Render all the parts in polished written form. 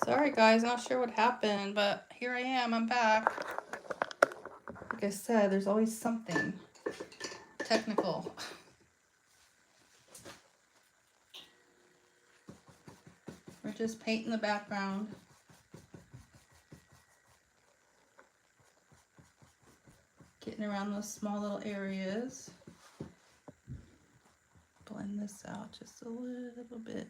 Sorry guys, not sure what happened, but here I am, I'm back. Like I said, there's always something technical. We're just painting the background. Getting around those small little areas. Blend this out just a little bit.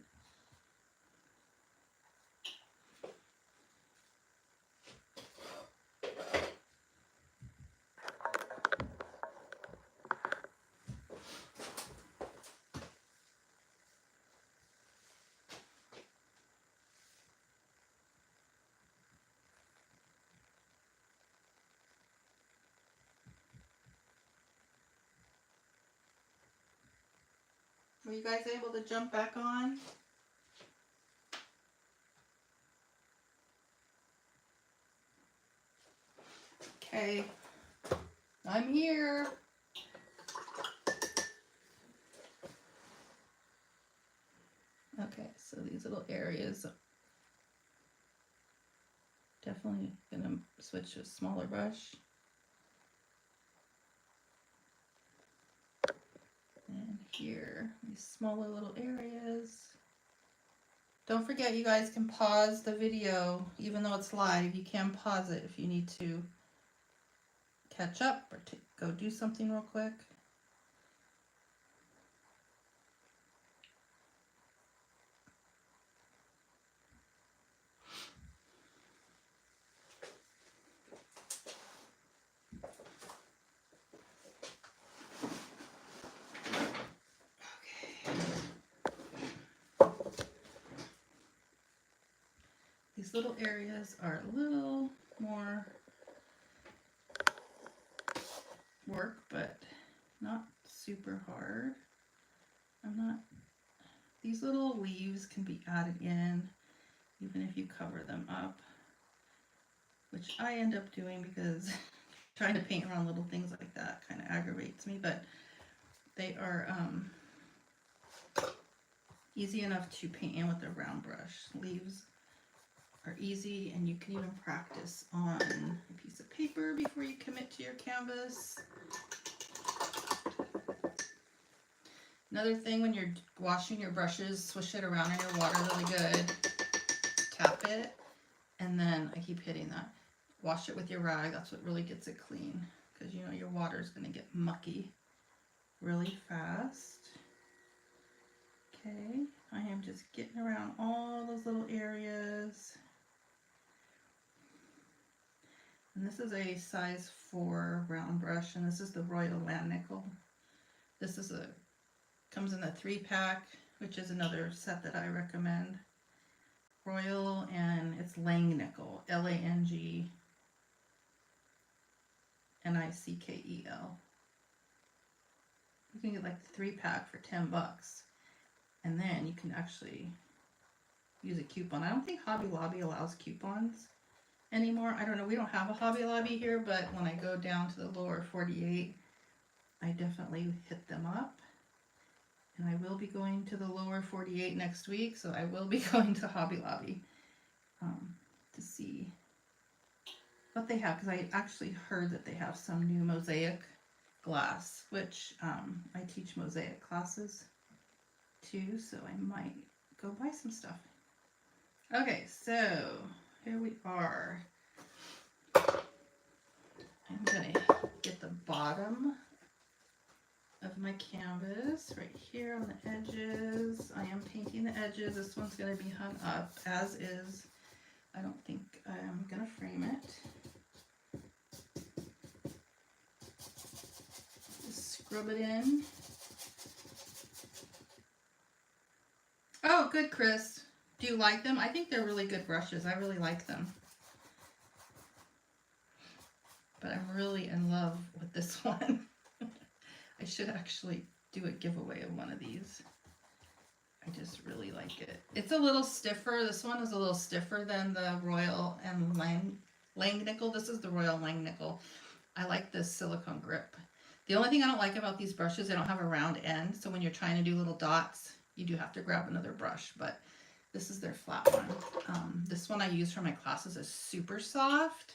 Were you guys able to jump back on? Okay, I'm here. Okay, so these little areas, definitely gonna switch to a smaller brush. And here, these smaller little areas. Don't forget, you guys can pause the video, even though it's live. You can pause it if you need to catch up or go do something real quick. These little areas are a little more work, but not super hard. These little leaves can be added in even if you cover them up, which I end up doing because trying to paint around little things like that kind of aggravates me, but they are easy enough to paint in with a round brush. Leaves are easy, and you can even practice on a piece of paper before you commit to your canvas. Another thing, when you're washing your brushes, swish it around in your water really good. Tap it, and then I keep hitting that. Wash it with your rag. That's what really gets it clean, because you know your water is going to get mucky really fast. Okay, I am just getting around all those little areas. And this is a size 4 round brush, and this is the Royal Land Nickel. This is comes in a 3-pack, which is another set that I recommend. Royal, and it's Lang Nickel, Langnickel. You can get like the 3-pack for $10, and then you can actually use a coupon. I don't think Hobby Lobby allows coupons anymore. I don't know, we don't have a Hobby Lobby here, but when I go down to the lower 48, I definitely hit them up. And I will be going to the lower 48 next week, so I will be going to Hobby Lobby to see what they have, because I actually heard that they have some new mosaic glass, which I teach mosaic classes too, so I might go buy some stuff. Okay, so here we are. I'm gonna get the bottom of my canvas right here on the edges. I am painting the edges. This one's going to be hung up as is. I don't think I'm going to frame it. Just scrub it in. Oh, good, Chris. Do you like them? I think they're really good brushes. I really like them. But I'm really in love with this one. I should actually do a giveaway of one of these. I just really like it. It's a little stiffer. This one is a little stiffer than the Royal and Langnickel. This is the Royal Langnickel. I like this silicone grip. The only thing I don't like about these brushes, they don't have a round end. So when you're trying to do little dots, you do have to grab another brush. But This is their flat one. This one I use for my classes is super soft,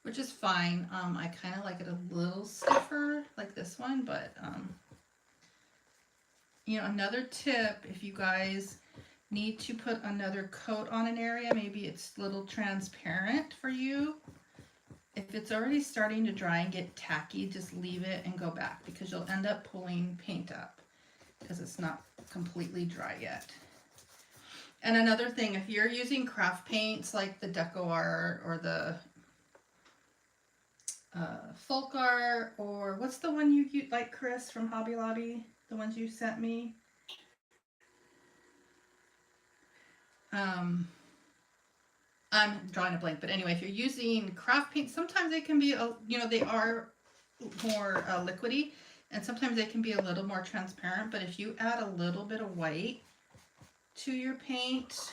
which is fine. I kind of like it a little stiffer like this one, but you know, another tip, if you guys need to put another coat on an area, maybe it's a little transparent for you. If it's already starting to dry and get tacky, just leave it and go back, because you'll end up pulling paint up because it's not completely dry yet. And another thing, if you're using craft paints like the Deco Art or the Folk Art, or what's the one you like, Chris, from Hobby Lobby? The ones you sent me? I'm drawing a blank, but anyway, if you're using craft paint, sometimes they can be, you know, they are more liquidy, and sometimes they can be a little more transparent, but if you add a little bit of white to your paint,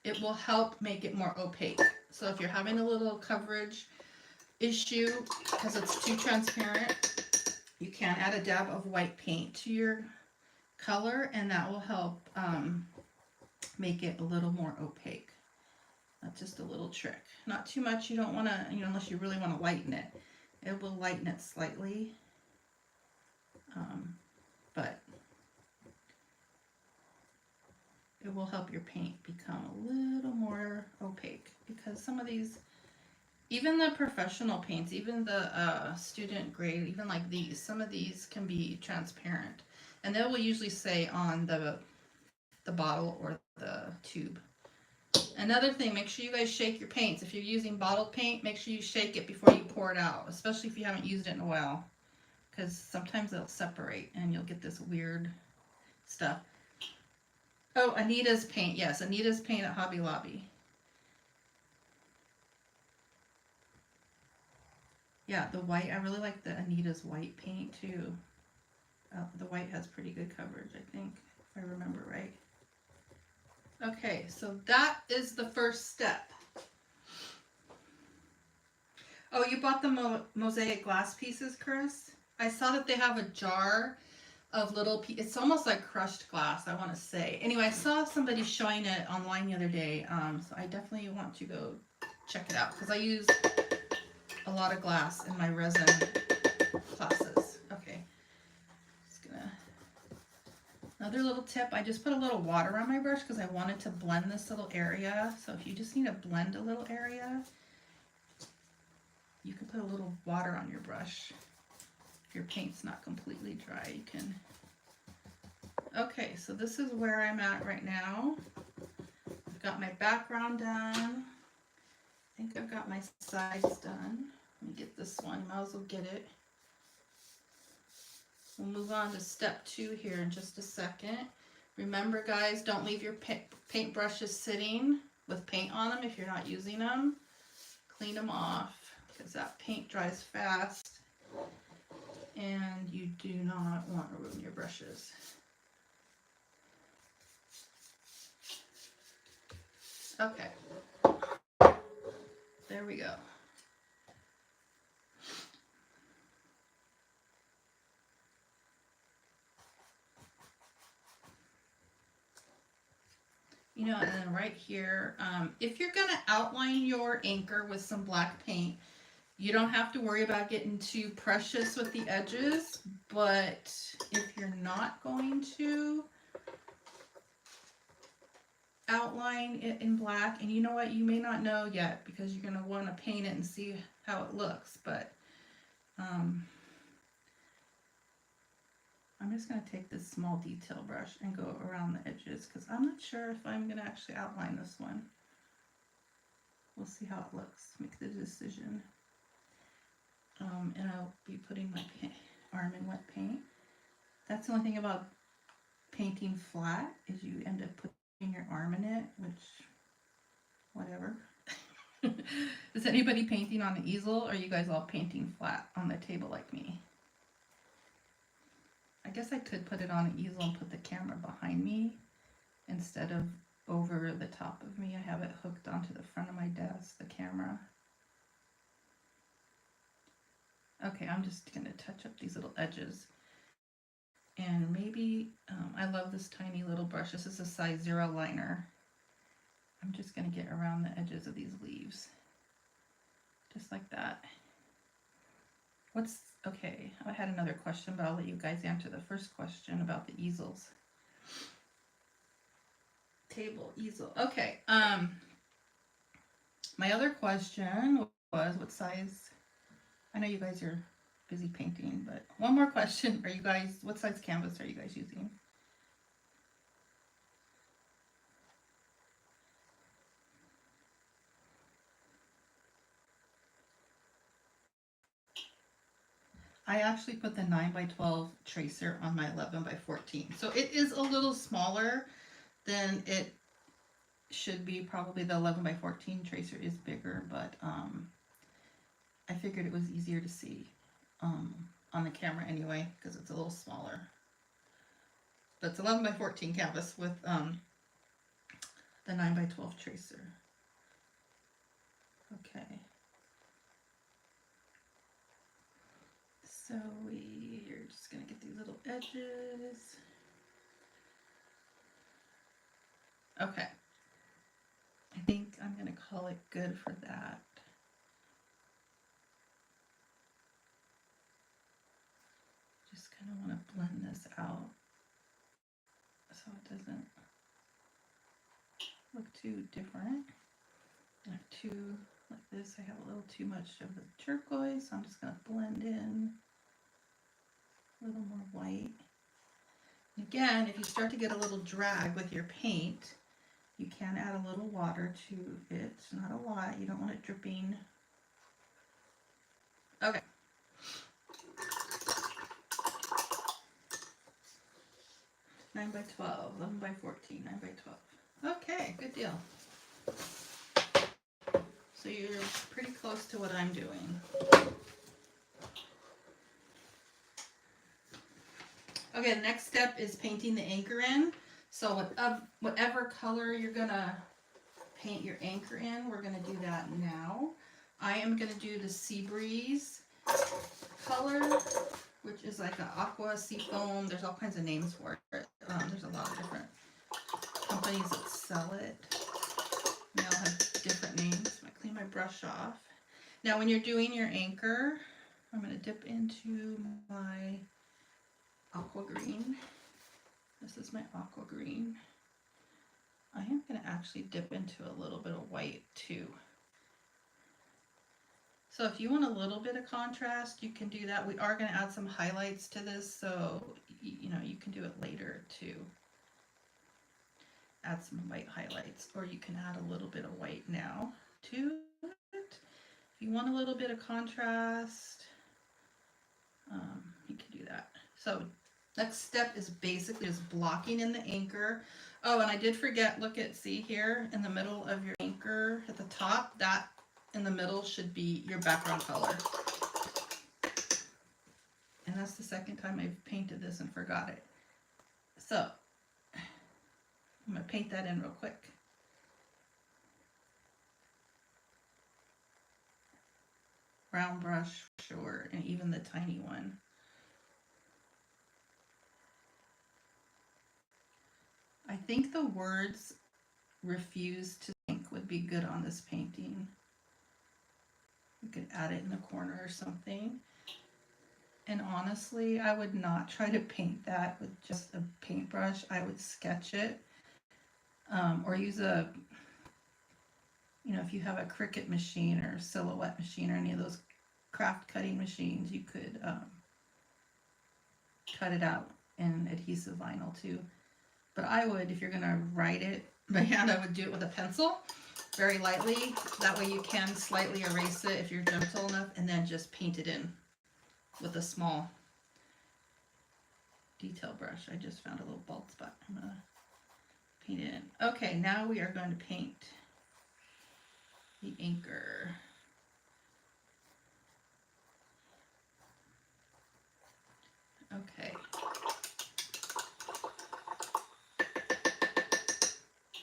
it will help make it more opaque. So if you're having a little coverage issue because it's too transparent, you can add a dab of white paint to your color, and that will help make it a little more opaque. That's just a little trick. Not too much. You don't want to, you know, unless you really want to lighten it. It will lighten it slightly. But it will help your paint become a little more opaque, because some of these, even the professional paints, even the student grade, even like these, some of these can be transparent. And they will usually say on the bottle or the tube. Another thing, make sure you guys shake your paints. If you're using bottled paint, make sure you shake it before you pour it out, especially if you haven't used it in a while, because sometimes they'll separate and you'll get this weird stuff. Oh, Anita's paint. Yes, Anita's paint at Hobby Lobby. Yeah, the white. I really like the Anita's white paint too. The white has pretty good coverage, I think, if I remember right. Okay, so that is the first step. Oh, you bought the mosaic glass pieces, Chris? I saw that they have a jar of little it's almost like crushed glass, I want to say. Anyway, I saw somebody showing it online the other day, so I definitely want to go check it out, because I use a lot of glass in my resin classes. Okay, just gonna, another little tip, I just put a little water on my brush because I wanted to blend this little area. So if you just need to blend a little area, you can put a little water on your brush. If your paint's not completely dry, you can. Okay, so this is where I'm at right now. I've got my background done. I think I've got my sides done. Let me get this one, might as well get it. We'll move on to step 2 here in just a second. Remember, guys, don't leave your paint brushes sitting with paint on them if you're not using them. Clean them off, because that paint dries fast and you do not want to ruin your brushes. Okay, there we go. You know, and then right here, if you're going to outline your anchor with some black paint, you don't have to worry about getting too precious with the edges, but if you're not going to outline it in black, and you know what, you may not know yet because you're going to want to paint it and see how it looks, but I'm just going to take this small detail brush and go around the edges, because I'm not sure if I'm going to actually outline this one. We'll see how it looks, make the decision. And I'll be putting my arm in wet paint. That's the only thing about painting flat, is you end up putting your arm in it, which, whatever. Is anybody painting on an easel, or are you guys all painting flat on the table like me? I guess I could put it on an easel and put the camera behind me instead of over the top of me. I have it hooked onto the front of my desk, the camera. Okay, I'm just going to touch up these little edges. And maybe, I love this tiny little brush. This is a size 0 liner. I'm just going to get around the edges of these leaves. Just like that. Okay, I had another question, but I'll let you guys answer the first question about the easels. Table, easel. Okay, my other question was what size, I know you guys are busy painting, but one more question. What size canvas are you guys using? I actually put the 9 by 12 tracer on my 11 by 14. So it is a little smaller than it should be. Probably the 11 by 14 tracer is bigger, but I figured it was easier to see on the camera anyway, because it's a little smaller. But it's 11 by 14 canvas with the 9 by 12 tracer. Okay. So we're just going to get these little edges. Okay. I think I'm going to call it good for that. Just kind of want to blend this out so it doesn't look too different. I have two like this. I have a little too much of the turquoise, so I'm just going to blend in a little more white. Again, if you start to get a little drag with your paint, you can add a little water to it. Not a lot. You don't want it dripping. Okay. Nine by 12, 11 by 14, 9 by 12. Okay, good deal. So you're pretty close to what I'm doing. Okay, the next step is painting the anchor in. So whatever color you're gonna paint your anchor in, we're gonna do that now. I am gonna do the Sea Breeze color, which is like an aqua sea foam. There's all kinds of names for it. There's a lot of different companies that sell it. They all have different names. I'm gonna clean my brush off. Now when you're doing your anchor, I'm gonna dip into my aqua green. This is my aqua green. I am going to actually dip into a little bit of white too. So if you want a little bit of contrast, you can do that. We are going to add some highlights to this, so you know, you can do it later to add some white highlights, or you can add a little bit of white now to it. If you want a little bit of contrast, you can do that. So next step is basically just blocking in the anchor. Oh, and I did forget, see here in the middle of your anchor at the top, that in the middle should be your background color. And that's the second time I've painted this and forgot it. So I'm going to paint that in real quick. Round brush, sure, and even the tiny one. I think the words "refuse to think" would be good on this painting. You could add it in the corner or something. And honestly, I would not try to paint that with just a paintbrush. I would sketch it, or use a, you know, if you have a Cricut machine or Silhouette machine or any of those craft cutting machines, you could cut it out in adhesive vinyl too. But I would, if you're gonna write it by hand, I would do it with a pencil, very lightly. That way you can slightly erase it if you're gentle enough, and then just paint it in with a small detail brush. I just found a little bald spot. I'm gonna paint it in. Okay, now we are going to paint the anchor. Okay.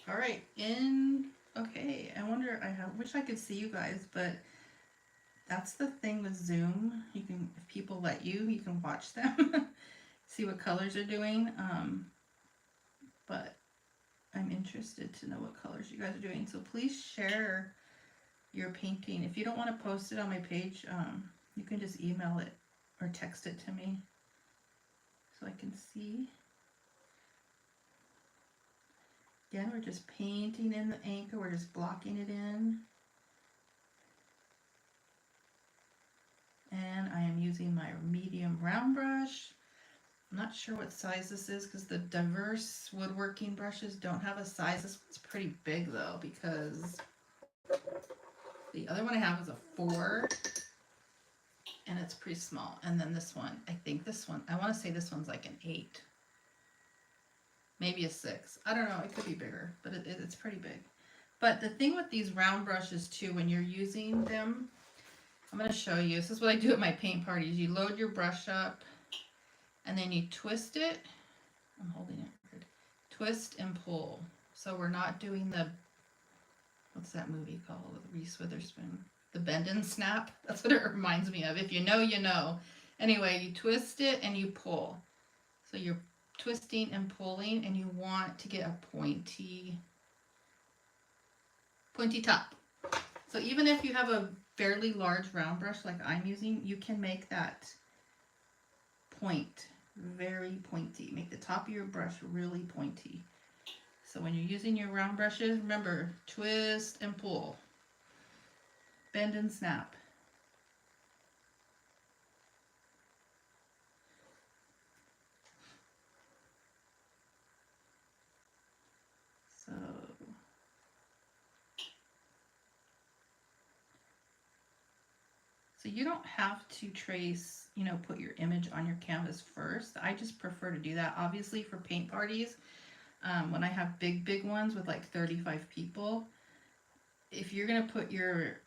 All right, okay, I wish I could see you guys, but that's the thing with Zoom. You can, if people let you, you can watch them, see what colors are doing. But I'm interested to know what colors you guys are doing. So please share your painting. If you don't want to post it on my page, you can just email it or text it to me so I can see. Again, we're just painting in the anchor. We're just blocking it in. And I am using my medium round brush. I'm not sure what size this is because the diverse woodworking brushes don't have a size. This one's pretty big though, because the other one I have is a 4 and it's pretty small. And then this one, I think this one, I want to say this one's like an 8. Maybe a 6. I don't know, it could be bigger, but it's pretty big. But the thing with these round brushes too, when you're using them, I'm going to show you. This is what I do at my paint parties. You load your brush up and then you twist it. I'm holding it weird. Twist and pull. So we're not doing the, what's that movie called with Reese Witherspoon? The bend and snap. That's what it reminds me of. If you know, you know. Anyway, you twist it and you pull. So you're twisting and pulling, and you want to get a pointy top. So even if you have a fairly large round brush like I'm using, you can make that point very pointy. Make the top of your brush really pointy. So when you're using your round brushes, remember, twist and pull. Bend and snap. So you don't have to trace, you know, put your image on your canvas first. I just prefer to do that. Obviously for paint parties, when I have big ones with like 35 people, if you're going to put your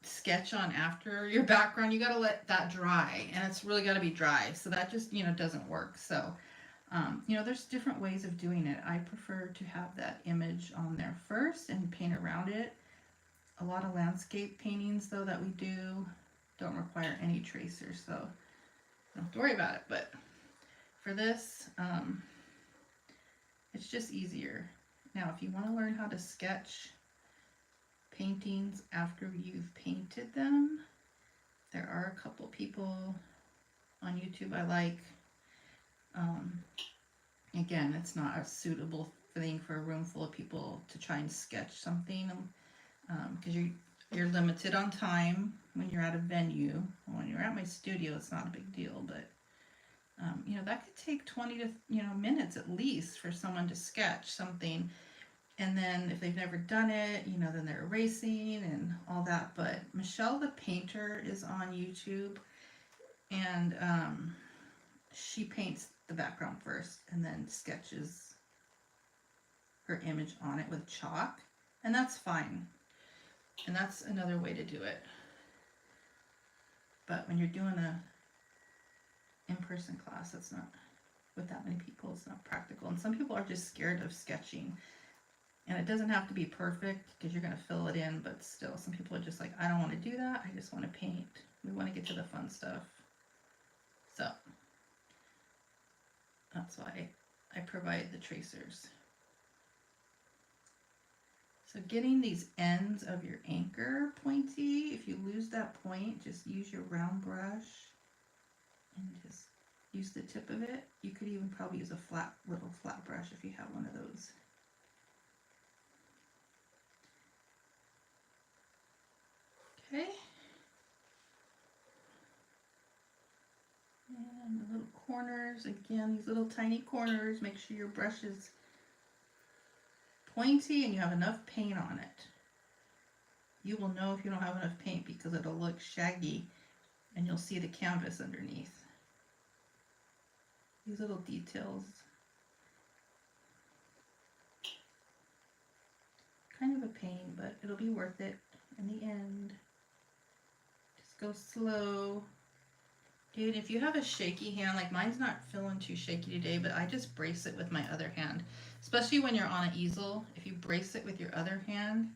sketch on after your background, you got to let that dry, and it's really got to be dry. So that just, you know, doesn't work. So, you know, there's different ways of doing it. I prefer to have that image on there first and paint around it. A lot of landscape paintings though that we do don't require any tracers, so don't have to worry about it. But for this, it's just easier. Now, if you want to learn how to sketch paintings after you've painted them, there are a couple people on YouTube I like. Again, it's not a suitable thing for a room full of people to try and sketch something, because you're limited on time when you're at a venue. When you're at my studio, it's not a big deal, but you know, that could take 20 to, you know, minutes at least for someone to sketch something. And then if they've never done it, you know, then they're erasing and all that. But Michelle the Painter is on YouTube, and she paints the background first and then sketches her image on it with chalk, and that's fine. And that's another way to do it. But when you're doing a in-person class, that's not, with that many people, it's not practical. And some people are just scared of sketching. And it doesn't have to be perfect because you're going to fill it in, but still, some people are just like, I don't want to do that. I just want to paint. We want to get to the fun stuff. So that's why I provide the tracers. So getting these ends of your anchor pointy, if you lose that point, just use your round brush and just use the tip of it. You could even probably use a little flat brush if you have one of those. Okay. And the little corners, again, these little tiny corners, make sure your brush is pointy and you have enough paint on it. You will know if you don't have enough paint because it'll look shaggy and you'll see the canvas underneath. These little details. Kind of a pain, but it'll be worth it in the end. Just go slow. Dude, if you have a shaky hand, like mine's not feeling too shaky today, but I just brace it with my other hand. Especially when you're on an easel, if you brace it with your other hand,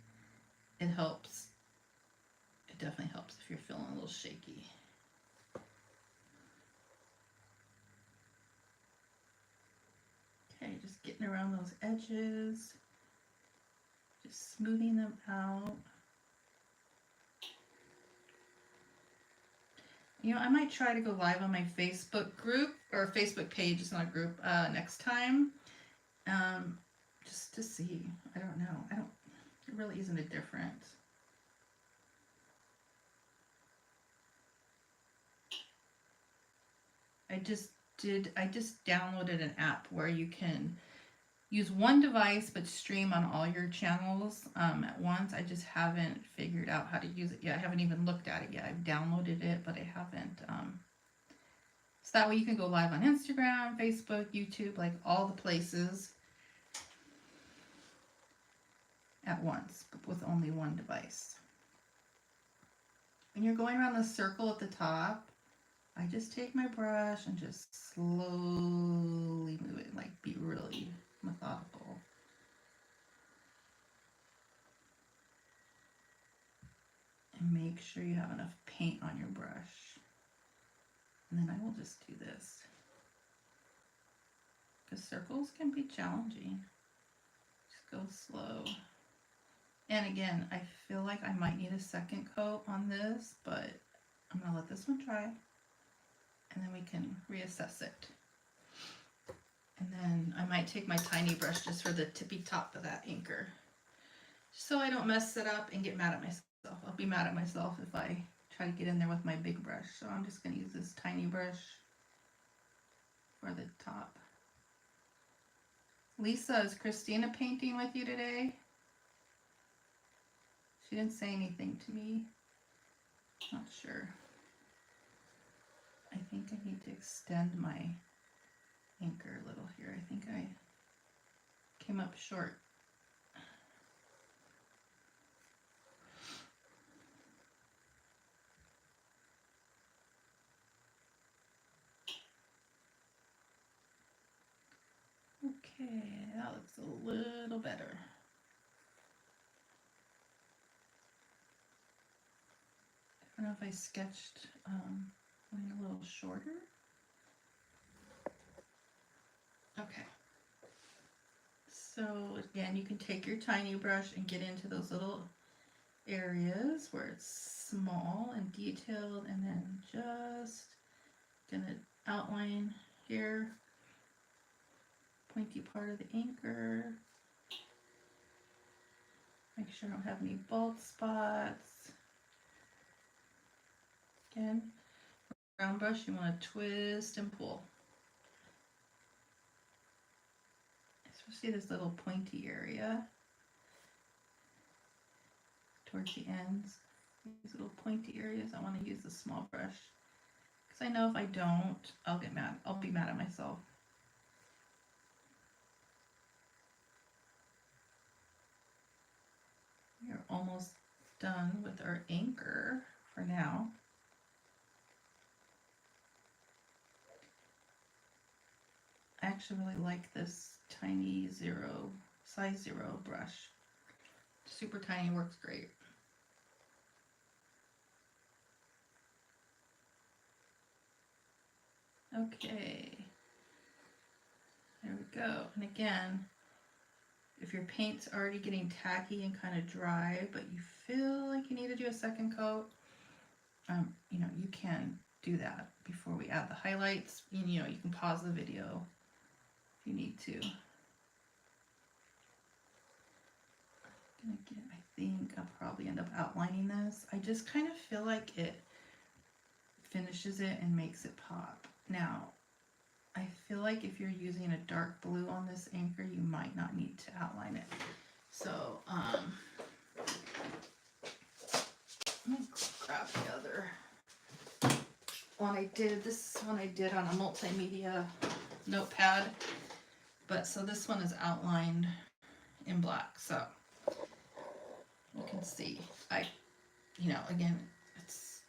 it helps. It definitely helps if you're feeling a little shaky. Okay, just getting around those edges. Just smoothing them out. You know, I might try to go live on my Facebook group, or Facebook page, it's not a group, next time. Just to see. I don't know. It really isn't a difference. I just downloaded an app where you can use one device but stream on all your channels at once. I just haven't figured out how to use it yet. I haven't even looked at it yet. I've downloaded it, but I haven't. So that way you can go live on Instagram, Facebook, YouTube, like all the places at once, but with only one device. When you're going around the circle at the top, I just take my brush and just slowly move it, like be really methodical. And make sure you have enough paint on your brush. And then I will just do this. Because circles can be challenging. Just go slow. And again, I feel like I might need a second coat on this, but I'm going to let this one dry. And then we can reassess it. And then I might take my tiny brush just for the tippy top of that inker. So I don't mess it up and get mad at myself. I'll be mad at myself if I try to get in there with my big brush. So I'm just going to use this tiny brush for the top. Lisa, is Christina painting with you today? She didn't say anything to me. Not sure. I think I need to extend my inker a little here. I think I came up short. Okay, that looks a little better. I don't know if I sketched one a little shorter. Okay. So again, you can take your tiny brush and get into those little areas where it's small and detailed, and then just gonna outline here, pointy part of the inker. Make sure I don't have any bald spots. Again, round brush, you want to twist and pull. Especially this little pointy area towards the ends. These little pointy areas, I want to use the small brush. Because I know if I don't, I'll get mad. I'll be mad at myself. We're almost done with our inker for now. I actually really like this tiny size 0 brush. Super tiny, works great. Okay, there we go. And again, if your paint's already getting tacky and kind of dry, but you feel like you need to do a second coat, you know, you can do that before we add the highlights. You know, you can pause the video if you need to. I think I'll probably end up outlining this. I just kind of feel like it finishes it and makes it pop. Now, I feel like if you're using a dark blue on this inker, you might not need to outline it. So, let me grab the other one I did. This one I did on a multimedia notepad. But so this one is outlined in black. So you can see, you know, again, it's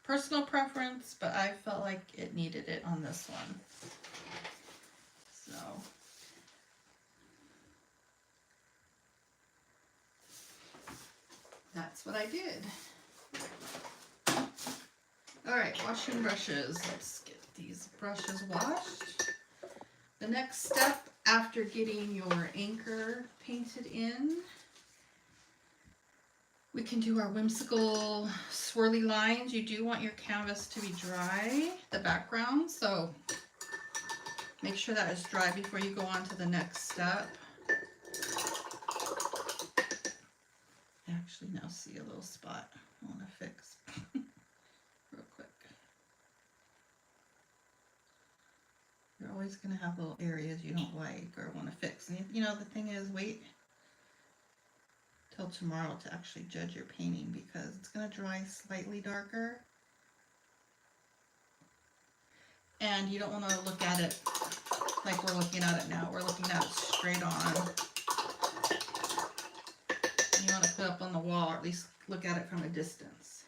personal preference, but I felt like it needed it on this one. So that's what I did. All right, washing brushes. Let's get these brushes washed. The next step after getting your inker painted in We can do our whimsical swirly lines. You do want your canvas to be dry, the background, so make sure that is dry before you go on to the next step. I actually now see a little spot I want to fix real quick. You're always going to have little areas you don't like or want to fix. And you know, the thing is, wait till tomorrow to actually judge your painting because it's going to dry slightly darker. And you don't want to look at it like we're looking at it now. We're looking at it straight on. You want to put up on the wall, or at least look at it from a distance.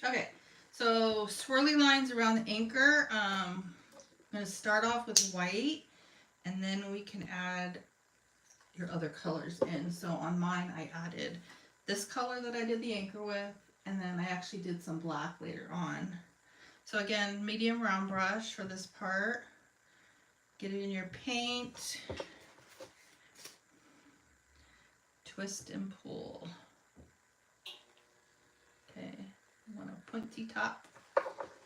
Okay, so swirly lines around the anchor. I'm going to start off with white, and then we can add your other colors in. So on mine, I added this color that I did the anchor with, and then I actually did some black later on. So again, medium round brush for this part. Get it in your paint. Twist and pull. Okay, you want a pointy top.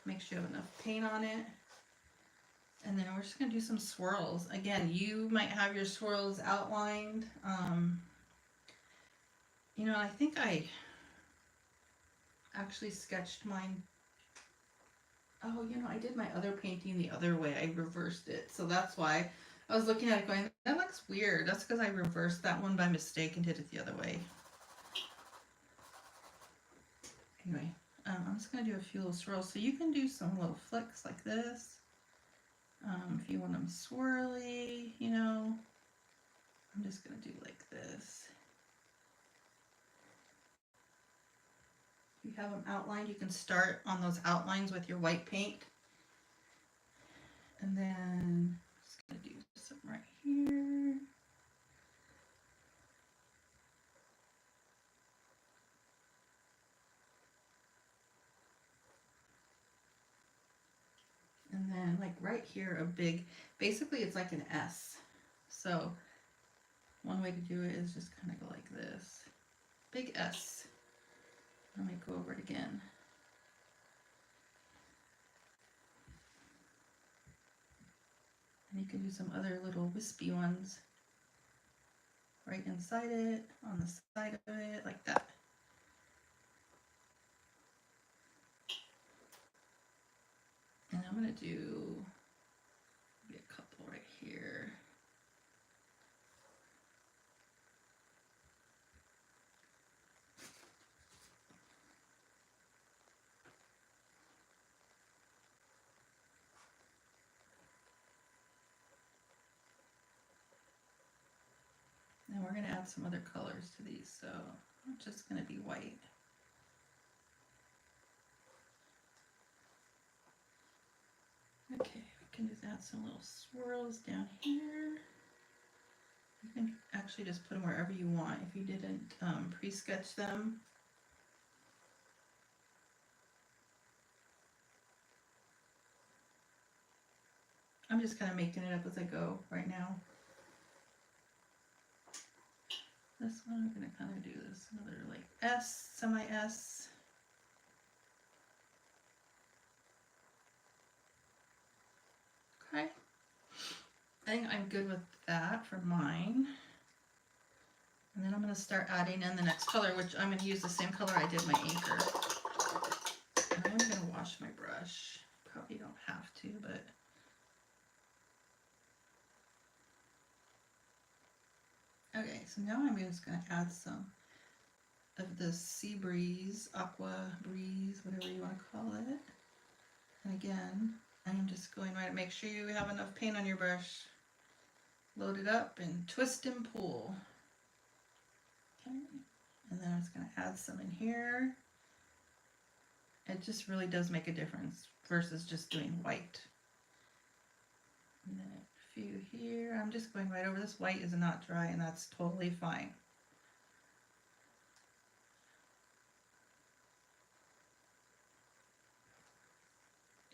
Make sure you have enough paint on it. And then we're just going to do some swirls. Again, you might have your swirls outlined. You know, I think I actually sketched mine. Oh, you know, I did my other painting the other way. I reversed it. So that's why I was looking at it going, that looks weird. That's because I reversed that one by mistake and did it the other way. Anyway, I'm just going to do a few little swirls. So you can do some little flicks like this. If you want them swirly, you know, I'm just going to do like this. If you have them outlined, you can start on those outlines with your white paint. And then I'm just going to do some right here. And then like right here, a big, basically it's like an S. So one way to do it is just kind of go like this. Big S. Let me go over it again. And you can do some other little wispy ones right inside it, on the side of it, like that. And I'm going to do maybe a couple right here. And we're going to add some other colors to these, so I'm just going to be white. Okay, we can just add some little swirls down here. You can actually just put them wherever you want if you didn't pre-sketch them. I'm just kind of making it up as I go right now. This one, I'm going to kind of do this, another like S, semi-S. Okay. I think I'm good with that for mine. And then I'm going to start adding in the next color, which I'm going to use the same color I did my anchor. And I'm going to wash my brush. Probably don't have to, but... Okay, so now I'm just going to add some of the sea breeze, aqua breeze, whatever you want to call it. And again, I'm just going right to make sure you have enough paint on your brush. Load it up and twist and pull. Okay, and then I'm just going to add some in here. It just really does make a difference versus just doing white. And then a few here. I'm just going right over this. White is not dry, and that's totally fine.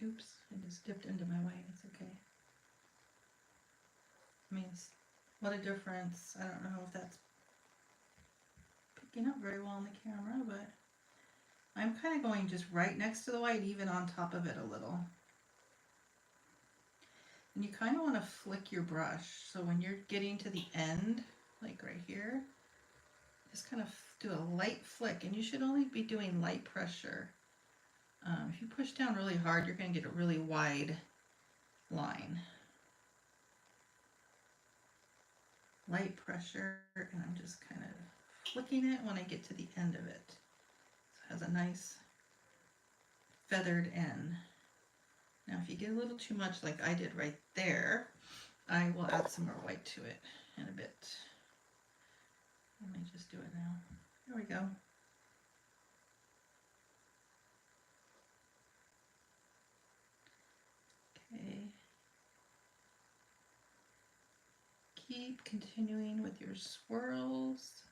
Oops, I just dipped into my white. It's okay. I mean, what a difference. I don't know if that's picking up very well on the camera, but I'm kind of going just right next to the white, even on top of it a little. And you kind of want to flick your brush. So when you're getting to the end, like right here, just kind of do a light flick, and you should only be doing light pressure. If you push down really hard, you're going to get a really wide line. Light pressure, and I'm just kind of flicking it when I get to the end of it. So it has a nice feathered end. Now if you get a little too much like I did right there, I will add some more white to it in a bit. Let me just do it now. There we go. Okay. Keep continuing with your swirls.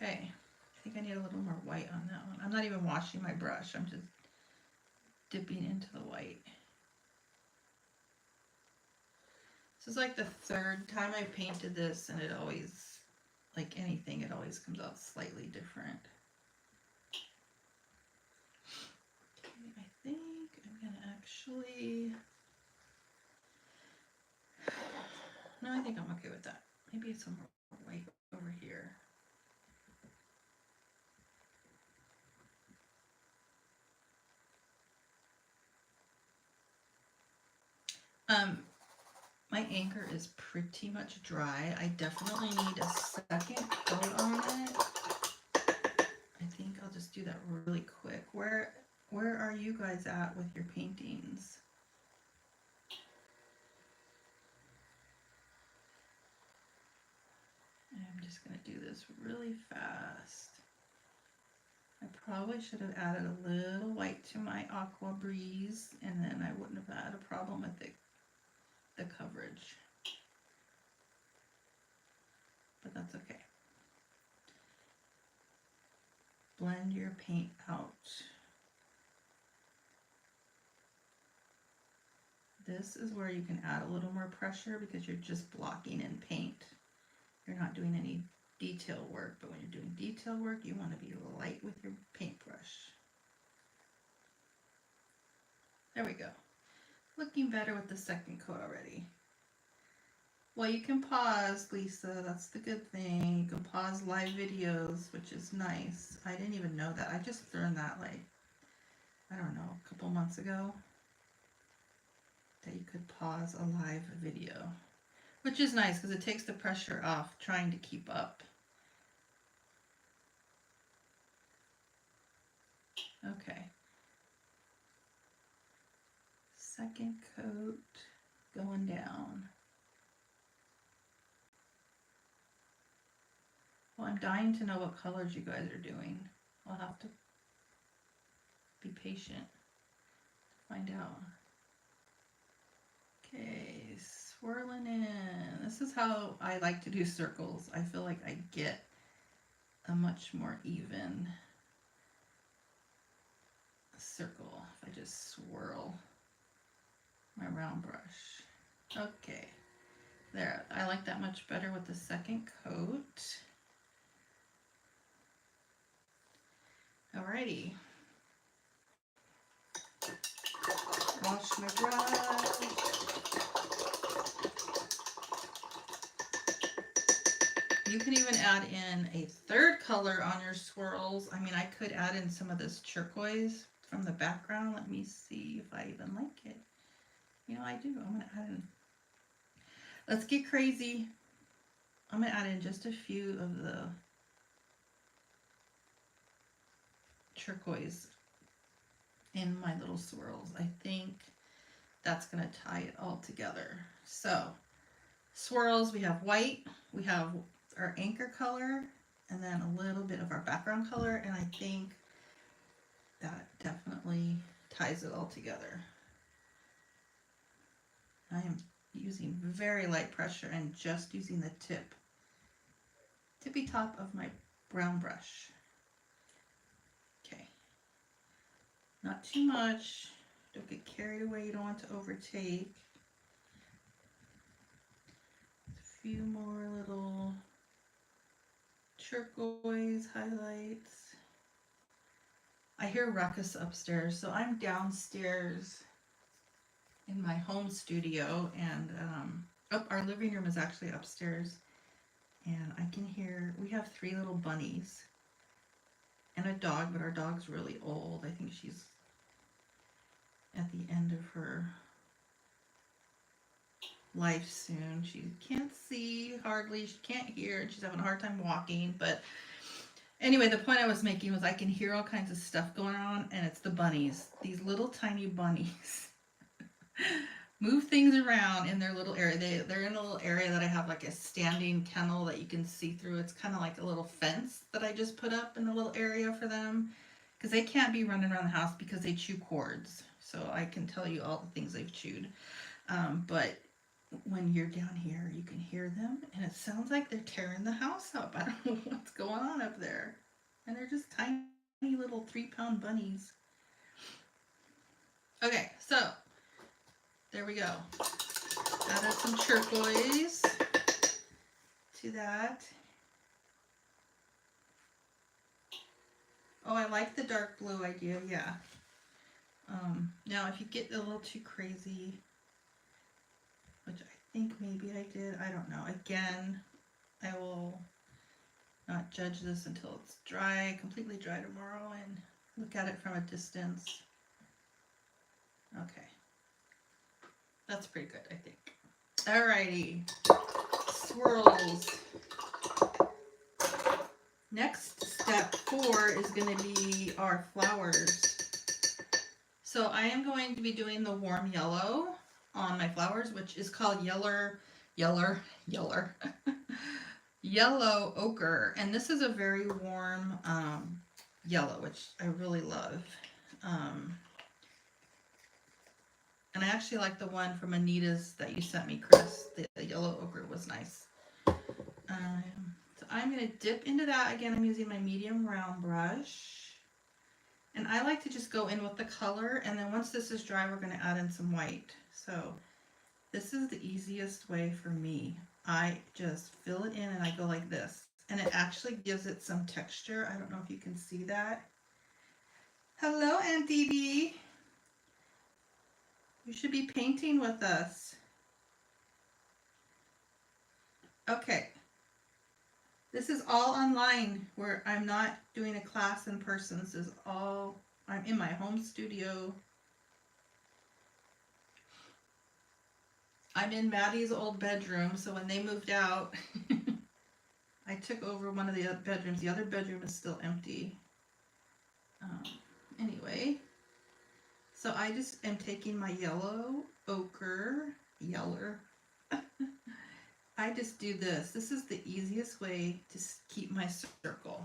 Okay, I think I need a little more white on that one. I'm not even washing my brush, I'm just dipping into the white. This is like the third time I painted this, and it always, like anything, it always comes out slightly different. Okay, I think I'm gonna actually, no, I think I'm okay with that. Maybe some more white over here. My anchor is pretty much dry. I definitely need a second coat on it. I think I'll just do that really quick. Where are you guys at with your paintings? I'm just going to do this really fast. I probably should have added a little white to my Aqua Breeze, and then I wouldn't have had a problem with the coverage. But that's okay. Blend your paint out. This is where you can add a little more pressure because you're just blocking in paint. You're not doing any detail work, but when you're doing detail work, you want to be light with your paintbrush. There we go. Looking better with the second coat already. Well, you can pause, Lisa. That's the good thing. You can pause live videos, which is nice. I didn't even know that. I just learned that, like, I don't know, a couple months ago, that you could pause a live video, which is nice because it takes the pressure off trying to keep up. Okay. Second coat going down. Well, I'm dying to know what colors you guys are doing. I'll have to be patient to find out. Okay, swirling in. This is how I like to do circles. I feel like I get a much more even circle if I just swirl my round brush. Okay, there. I like that much better with the second coat. Alrighty. Wash my brush. You can even add in a third color on your swirls. I mean, I could add in some of this turquoise from the background. Let me see if I even like it. You know, I do. I'm going to add in. Let's get crazy. I'm going to add in just a few of the turquoise in my little swirls. I think that's going to tie it all together. So, swirls, we have white, we have our anchor color, and then a little bit of our background color, and I think that definitely ties it all together. I am using very light pressure and just using the tippy top of my brown brush. Okay, not too much, don't get carried away, you don't want to overtake. few more little turquoise highlights. I hear ruckus upstairs, so I'm downstairs in my home studio, and our living room is actually upstairs, and I can hear, we have 3 little bunnies and a dog, but our dog's really old. I think she's at the end of her life soon. She can't see hardly, she can't hear, and she's having a hard time walking. But anyway, the point I was making was I can hear all kinds of stuff going on, and it's the bunnies, these little tiny bunnies. Move things around in their little area. They're in a little area that I have like a standing kennel that you can see through. It's kind of like a little fence that I just put up in a little area for them, because they can't be running around the house because they chew cords. So I can tell you all the things they've chewed. But when you're down here, you can hear them, and it sounds like they're tearing the house up. I don't know what's going on up there. And they're just tiny little 3-pound bunnies. Okay, so there we go. Added some turquoise to that. Oh, I like the dark blue idea, yeah. Now if you get a little too crazy, which I think maybe I did, I don't know. Again, I will not judge this until it's dry, completely dry tomorrow, and look at it from a distance. Okay. That's pretty good, I think. Alrighty. Swirls. Next, step 4 is going to be our flowers. So I am going to be doing the warm yellow on my flowers, which is called yellow ochre. And this is a very warm yellow, which I really love. And I actually like the one from Anita's that you sent me, Chris. The yellow ochre was nice. So I'm going to dip into that. Again, I'm using my medium round brush. And I like to just go in with the color. And then once this is dry, we're going to add in some white. So this is the easiest way for me. I just fill it in and I go like this. And it actually gives it some texture. I don't know if you can see that. Hello, Aunt Dee Dee. You should be painting with us. Okay. This is all online, where I'm not doing a class in person. This is all, I'm in my home studio. I'm in Maddie's old bedroom, so when they moved out, I took over one of the other bedrooms. The other bedroom is still empty. Anyway, so I just am taking my yellow ochre, I just do this. This is the easiest way to keep my circle.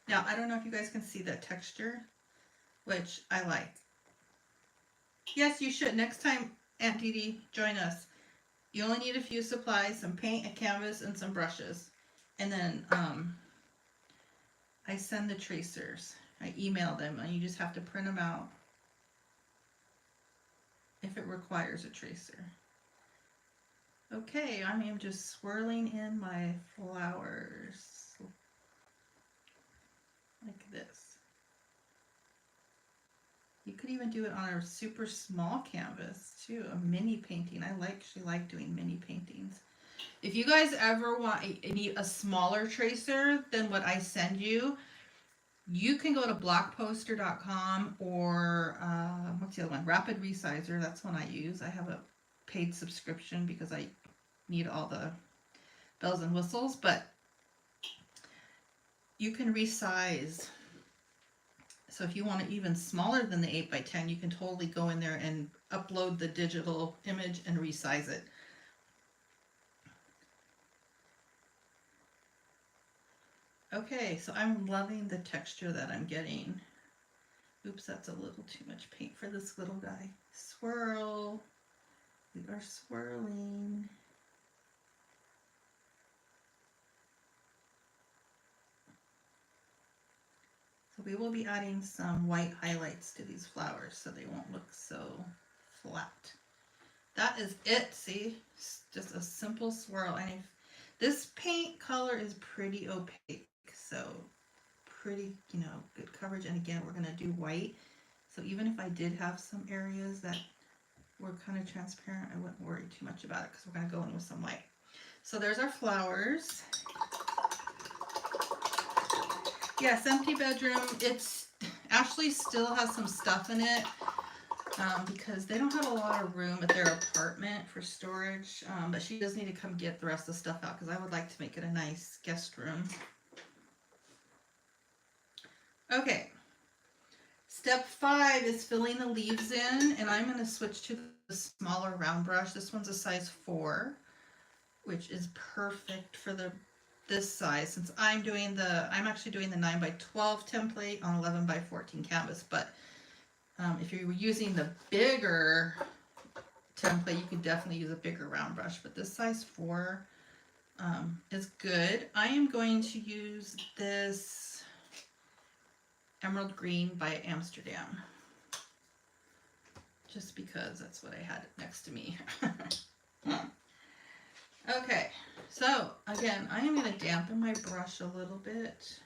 Now, I don't know if you guys can see that texture, which I like. Yes, you should. Next time, Aunt Dee Dee, join us. You only need a few supplies, some paint, a canvas, and some brushes. And then I send the tracers. I email them, and you just have to print them out if it requires a tracer. Okay, I am just swirling in my flowers like this. You could even do it on a super small canvas too, a mini painting. I actually like doing mini paintings. If you guys ever need a smaller tracer than what I send you, you can go to blockposter.com or what's the other one? Rapid Resizer. That's one I use. I have a paid subscription because I need all the bells and whistles, but you can resize. So if you want it even smaller than the 8x10, you can totally go in there and upload the digital image and resize it. Okay, so I'm loving the texture that I'm getting. Oops, that's a little too much paint for this little guy. Swirl. We are swirling. So we will be adding some white highlights to these flowers so they won't look so flat. That is it, see? It's just a simple swirl. And This paint color is pretty opaque, so pretty, you know, good coverage. And again, we're gonna do white. So even if I did have some areas that were kind of transparent, I wouldn't worry too much about it because we're gonna go in with some white. So there's our flowers. Yes, empty bedroom. It's Ashley still has some stuff in it because they don't have a lot of room at their apartment for storage. But she does need to come get the rest of the stuff out because I would like to make it a nice guest room. Okay. Step 5 is filling the leaves in, and I'm going to switch to the smaller round brush. This one's a size 4, which is perfect for this size since I'm actually doing the 9 by 12 template on 11 by 14 canvas. But if you were using the bigger template, you could definitely use a bigger round brush. But this size 4 is good. I am going to use this Emerald Green by Amsterdam, just because that's what I had next to me. Okay, so again, I am going to dampen my brush a little bit,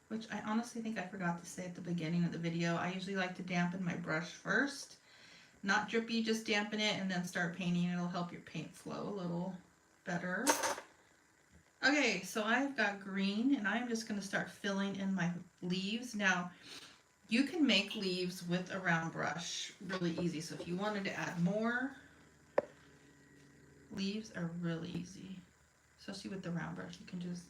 which I honestly think I forgot to say at the beginning of the video. I usually like to dampen my brush first, not drippy, just dampen it and then start painting. It'll help your paint flow a little better. Okay, so I've got green, and I'm just going to start filling in my leaves. Now, you can make leaves with a round brush really easy. So if you wanted to add more, leaves are really easy, especially with the round brush. You can just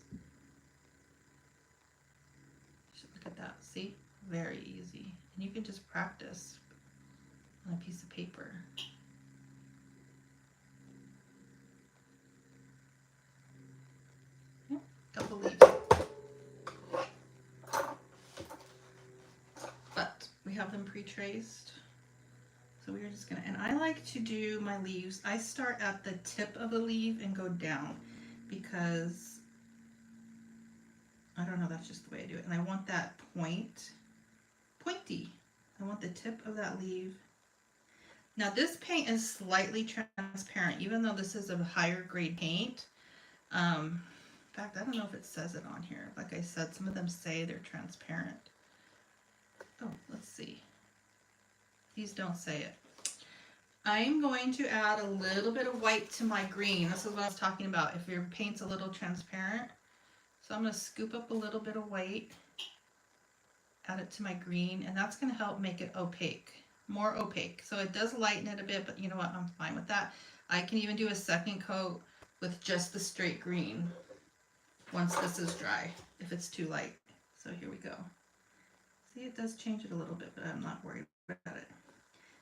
look at that. See? Very easy. And you can just practice on a piece of paper. Couple leaves. But we have them pre-traced. So we're just gonna, and I like to do my leaves, I start at the tip of the leaf and go down because, I don't know, that's just the way I do it. And I want that pointy. I want the tip of that leaf. Now this paint is slightly transparent, even though this is a higher grade paint. In fact, I don't know if it says it on here. Like I said, some of them say they're transparent. Oh, let's see. These don't say it. I'm going to add a little bit of white to my green. This is what I was talking about, if your paint's a little transparent. So I'm going to scoop up a little bit of white, add it to my green, and that's going to help make it opaque, more opaque. So it does lighten it a bit, but you know what, I'm fine with that. I can even do a second coat with just the straight green once this is dry, if it's too light. So here we go. See, it does change it a little bit, but I'm not worried about it.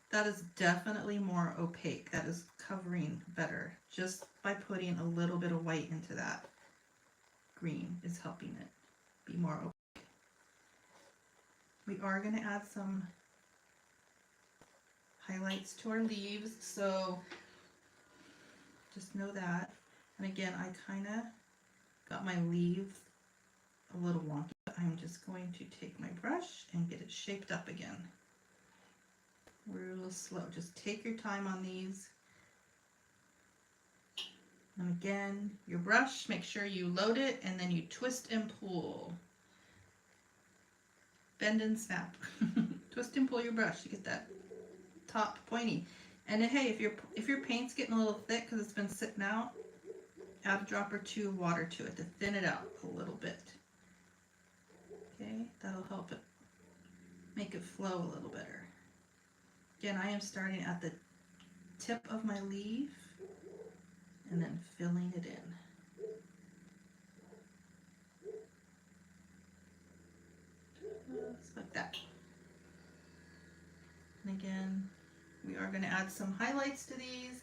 That is definitely more opaque. That is covering better. Just by putting a little bit of white into that green is helping it be more opaque. We are going to add some highlights to our leaves, so just know that. And again, I kind of got my leaves a little wonky. I'm just going to take my brush and get it shaped up again. Real slow. Just take your time on these. And again, your brush, make sure you load it and then you twist and pull. Bend and snap. Twist and pull your brush to get that top pointy. And then, hey, if your paint's getting a little thick because it's been sitting out, add a drop or two of water to it to thin it out a little bit. Okay, that'll help it make it flow a little better. Again, I am starting at the tip of my leaf and then filling it in. Just like that. And again, we are going to add some highlights to these,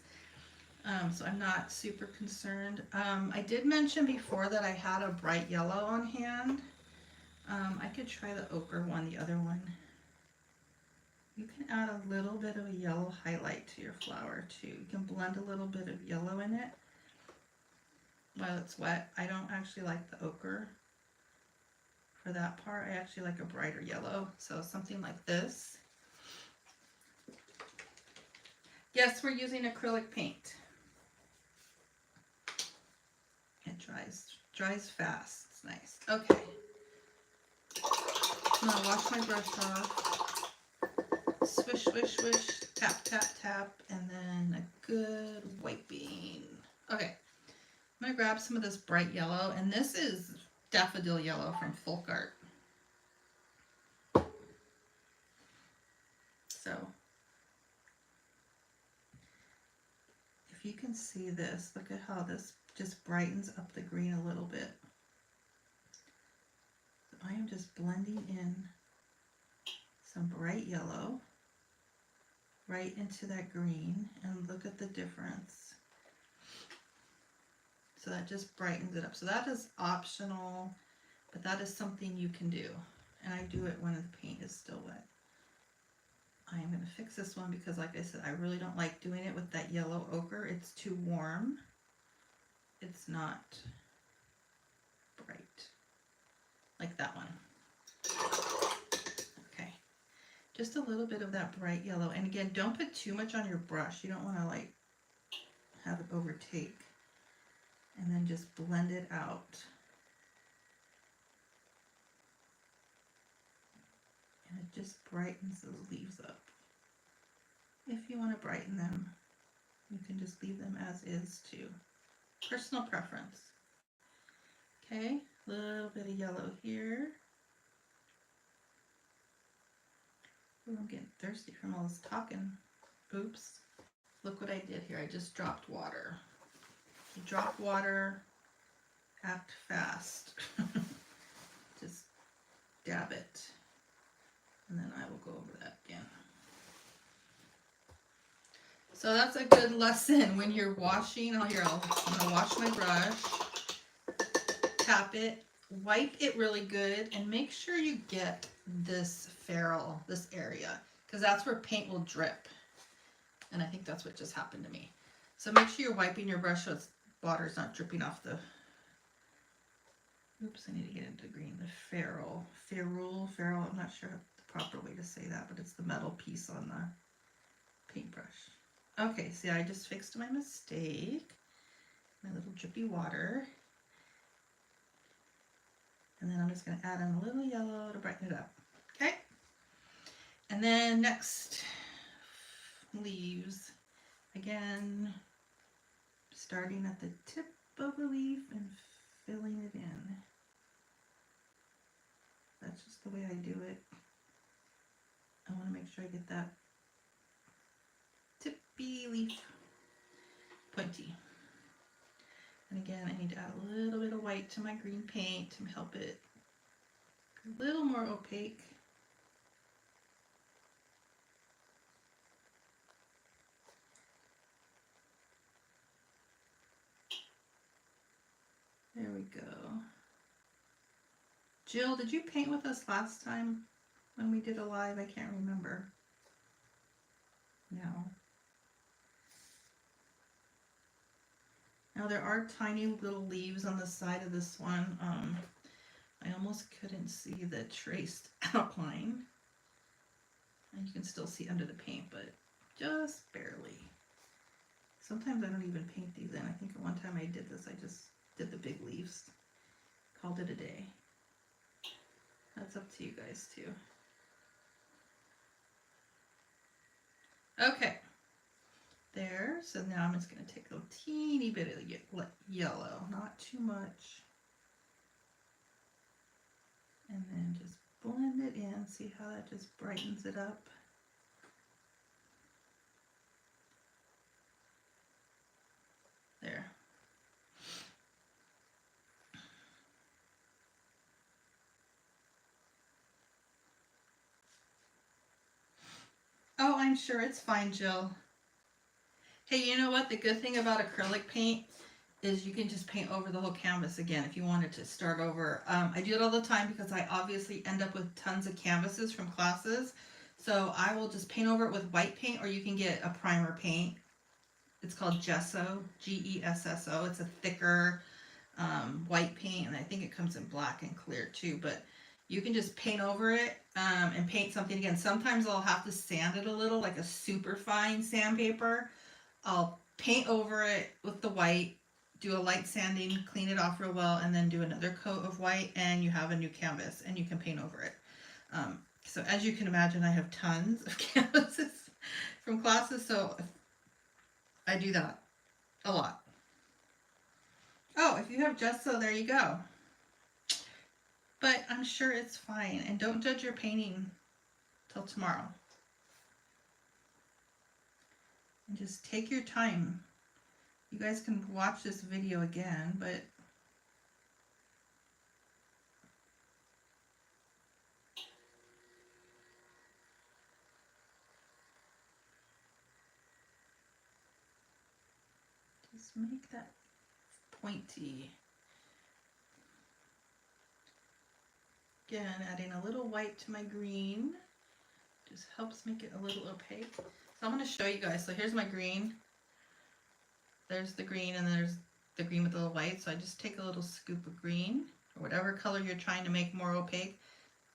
so I'm not super concerned. I did mention before that I had a bright yellow on hand. I could try the ochre one, the other one. You can add a little bit of a yellow highlight to your flower too. You can blend a little bit of yellow in it while it's wet. I don't actually like the ochre for that part. I actually like a brighter yellow, so something like this. Yes, we're using acrylic paint. Dries fast. It's nice. Okay. I'm gonna wash my brush off. Swish, swish, swish. Tap, tap, tap. And then a good wiping. Okay. I'm gonna grab some of this bright yellow, and this is daffodil yellow from Folk Art. So if you can see this, look at how this just brightens up the green a little bit. So I am just blending in some bright yellow right into that green, and look at the difference. So that just brightens it up. So that is optional, but that is something you can do. And I do it when the paint is still wet. I am going to fix this one because, like I said, I really don't like doing it with that yellow ochre. It's too warm. It's not bright like that one. Okay, just a little bit of that bright yellow. And again, don't put too much on your brush. You don't want to like have it overtake. And then just blend it out. And it just brightens those leaves up. If you want to brighten them, you can just leave them as is too. Personal preference. Okay, a little bit of yellow here. Ooh, I'm getting thirsty from all this talking. Oops. Look what I did here. I just dropped water. You drop water, act fast. Just dab it. And then I will go over that again. So that's a good lesson when you're washing. I'm gonna wash my brush, tap it, wipe it really good, and make sure you get this ferrule, this area, because that's where paint will drip. And I think that's what just happened to me. So make sure you're wiping your brush so it's water's not dripping off the, oops, I need to get into green, the ferrule, I'm not sure the proper way to say that, but it's the metal piece on the paintbrush. Okay, see, I just fixed my mistake. My little drippy water. And then I'm just going to add in a little yellow to brighten it up. Okay? And then next, leaves. Again, starting at the tip of the leaf and filling it in. That's just the way I do it. I want to make sure I get that tippy leaf pointy. And again, I need to add a little bit of white to my green paint to help it a little more opaque. There we go. Jill, did you paint with us last time when we did a live? I can't remember. No. Now there are tiny little leaves on the side of this one. I almost couldn't see the traced outline. And you can still see under the paint, but just barely. Sometimes I don't even paint these in. I think at one time I did this, I just did the big leaves. Called it a day. That's up to you guys too. Okay. There. So now I'm just going to take a teeny bit of yellow, not too much. And then just blend it in. See how that just brightens it up. There. Oh, I'm sure it's fine, Jill. Hey, you know what? The good thing about acrylic paint is you can just paint over the whole canvas again if you wanted to start over. I do it all the time because I obviously end up with tons of canvases from classes. So I will just paint over it with white paint, or you can get a primer paint. It's called gesso, G-E-S-S-O. It's a thicker white paint, and I think it comes in black and clear too. But you can just paint over it and paint something again. Sometimes I'll have to sand it a little, like a super fine sandpaper. I'll paint over it with the white, do a light sanding, clean it off real well, and then do another coat of white, and you have a new canvas, and you can paint over it. So as you can imagine, I have tons of canvases from classes, so I do that a lot. Oh, if you have gesso, there you go. But I'm sure it's fine, and don't judge your painting till tomorrow. And just take your time. You guys can watch this video again, but just make that pointy. Again, adding a little white to my green just helps make it a little opaque. So I'm going to show you guys. So here's my green. There's the green, and there's the green with a little white. So I just take a little scoop of green, or whatever color you're trying to make more opaque.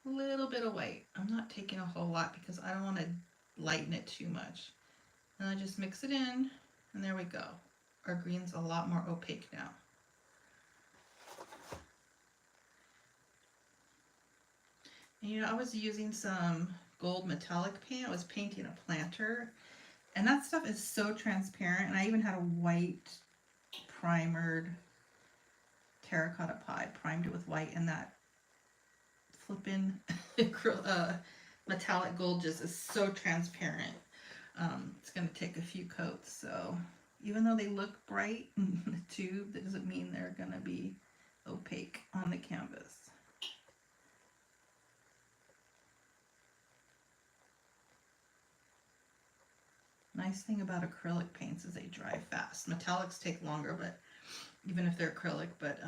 A little bit of white. I'm not taking a whole lot because I don't want to lighten it too much. And I just mix it in, and there we go. Our green's a lot more opaque now. And you know, I was using some gold metallic paint. I was painting a planter, and that stuff is so transparent. And I even had a white primered terracotta pie, primed it with white, and that flippin' metallic gold just is so transparent. It's going to take a few coats, so even though they look bright in the tube, that doesn't mean they're going to be opaque on the canvas. Nice thing about acrylic paints is they dry fast. Metallics take longer, but even if they're acrylic, but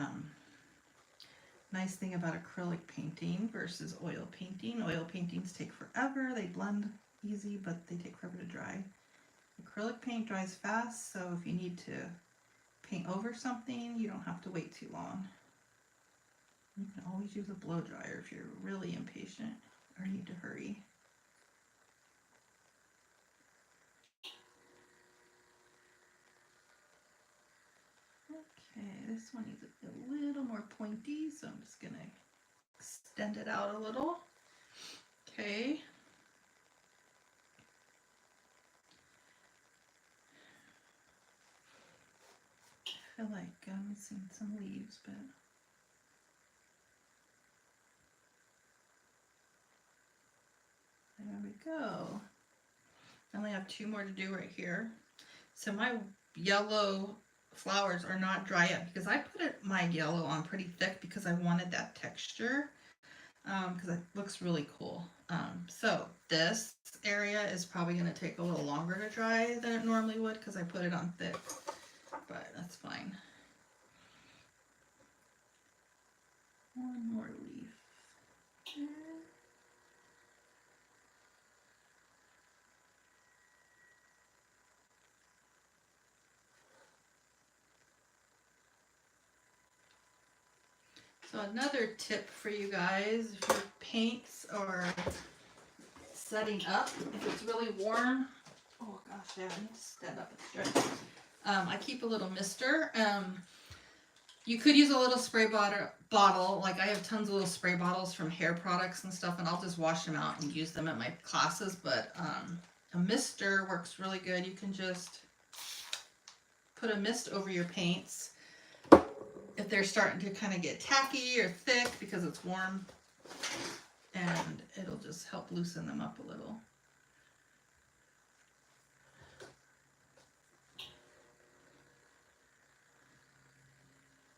nice thing about acrylic painting versus oil painting. Oil paintings take forever. They blend easy, but they take forever to dry. Acrylic paint dries fast, so if you need to paint over something, you don't have to wait too long. You can always use a blow dryer if you're really impatient or need to hurry. Okay, this one needs a little more pointy, so I'm just going to extend it out a little. Okay. I feel like I'm missing some leaves, but there we go. I only have 2 more to do right here. So my yellow flowers are not dry yet because I put my yellow on pretty thick because I wanted that texture, because it looks really cool. So this area is probably going to take a little longer to dry than it normally would because I put it on thick, but that's fine. One more leaf. So another tip for you guys, if your paints are setting up, if it's really warm, oh gosh, yeah, I need to stand up and stretch. I keep a little mister. You could use a little spray bottle. Like I have tons of little spray bottles from hair products and stuff, and I'll just wash them out and use them at my classes. But a mister works really good. You can just put a mist over your paints if they're starting to kind of get tacky or thick because it's warm, and it'll just help loosen them up a little.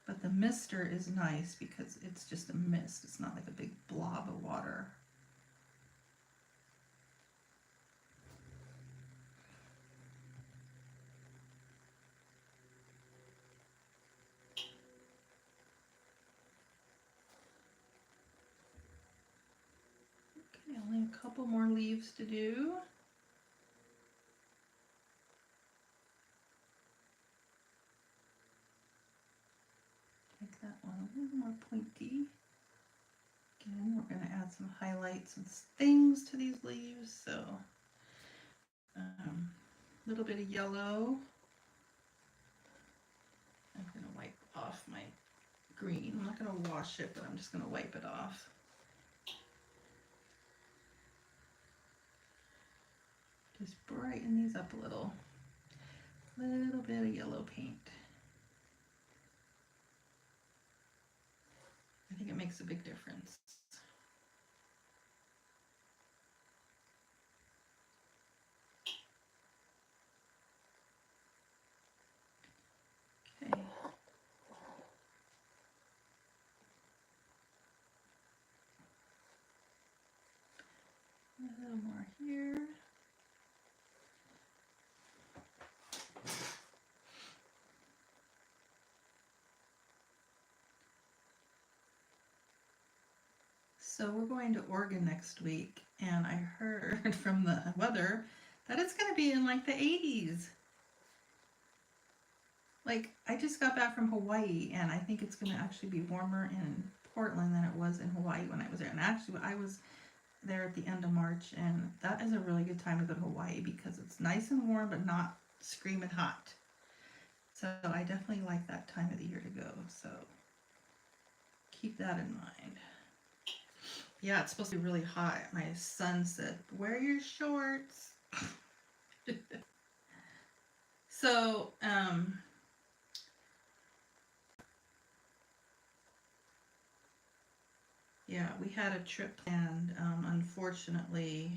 But the mister is nice because it's just a mist. It's not like a big blob of water. Okay, only a couple more leaves to do. Make that one a little more pointy. Again, we're going to add some highlights and things to these leaves, so a little bit of yellow. I'm going to off my green. I'm not going to wash it, but I'm just going to wipe it off. Just brighten these up a little. Little bit of yellow paint. I think it makes a big difference. Okay. A little more here. So we're going to Oregon next week, and I heard from the weather that it's going to be in like the 80s. Like, I just got back from Hawaii, and I think it's going to actually be warmer in Portland than it was in Hawaii when I was there. And actually, I was there at the end of March, and that is a really good time to go to Hawaii because it's nice and warm, but not screaming hot. So I definitely like that time of the year to go. So keep that in mind. Yeah, it's supposed to be really hot. My son said, wear your shorts. So, yeah, we had a trip planned. Unfortunately,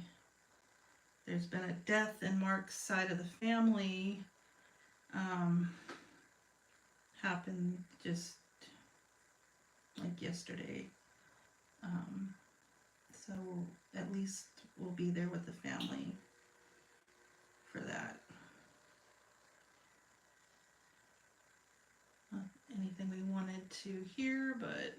there's been a death in Mark's side of the family. Happened just like yesterday. So at least we'll be there with the family for that. Not anything we wanted to hear, but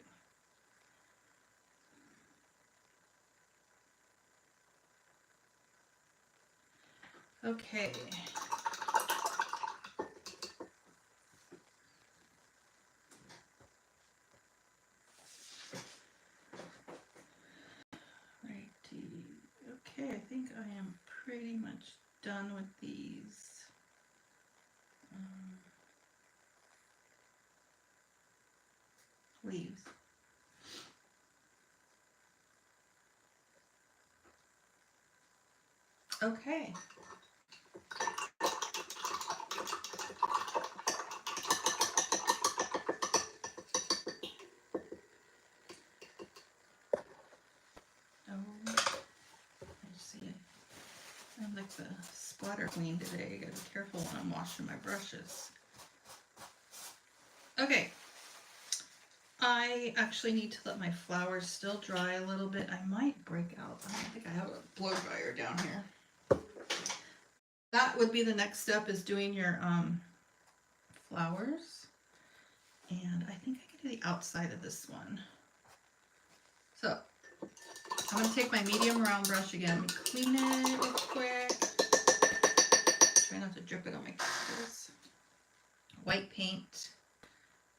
okay. Righty. Okay, I think I am pretty much done with these. Leaves. Okay. Oh, I see. I'm like the splatter queen today. I gotta be careful when I'm washing my brushes. Okay. I actually need to let my flowers still dry a little bit. I might break out. I don't think I have a blow dryer down here. That would be the next step, is doing your flowers. And I think I can do the outside of this one. So I'm going to take my medium round brush again, clean it real quick. Try not to drip it on my candles. White paint.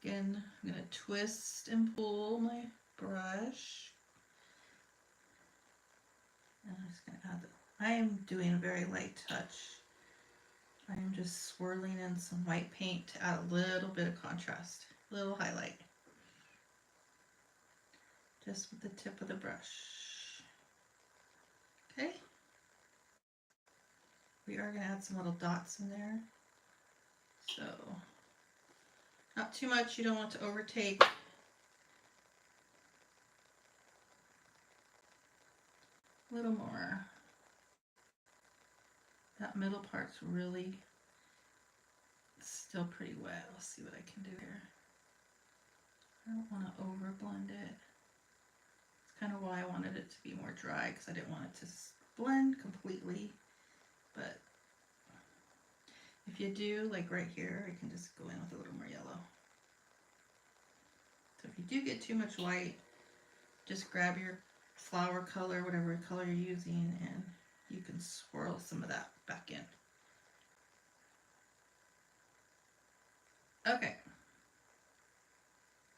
Again, I'm going to twist and pull my brush. And I'm just going to add I am doing a very light touch. I am just swirling in some white paint to add a little bit of contrast, a little highlight. Just with the tip of the brush. Okay. We are going to add some little dots in there. So, not too much, you don't want to overtake. A little more. That middle part's really still pretty wet. Let's see what I can do here. I don't want to over blend it. It's kind of why I wanted it to be more dry, because I didn't want it to blend completely. But if you do, like right here, I can just go in with a little more yellow. So if you do get too much white, just grab your flower color, whatever color you're using, and you can swirl some of that back in. Okay.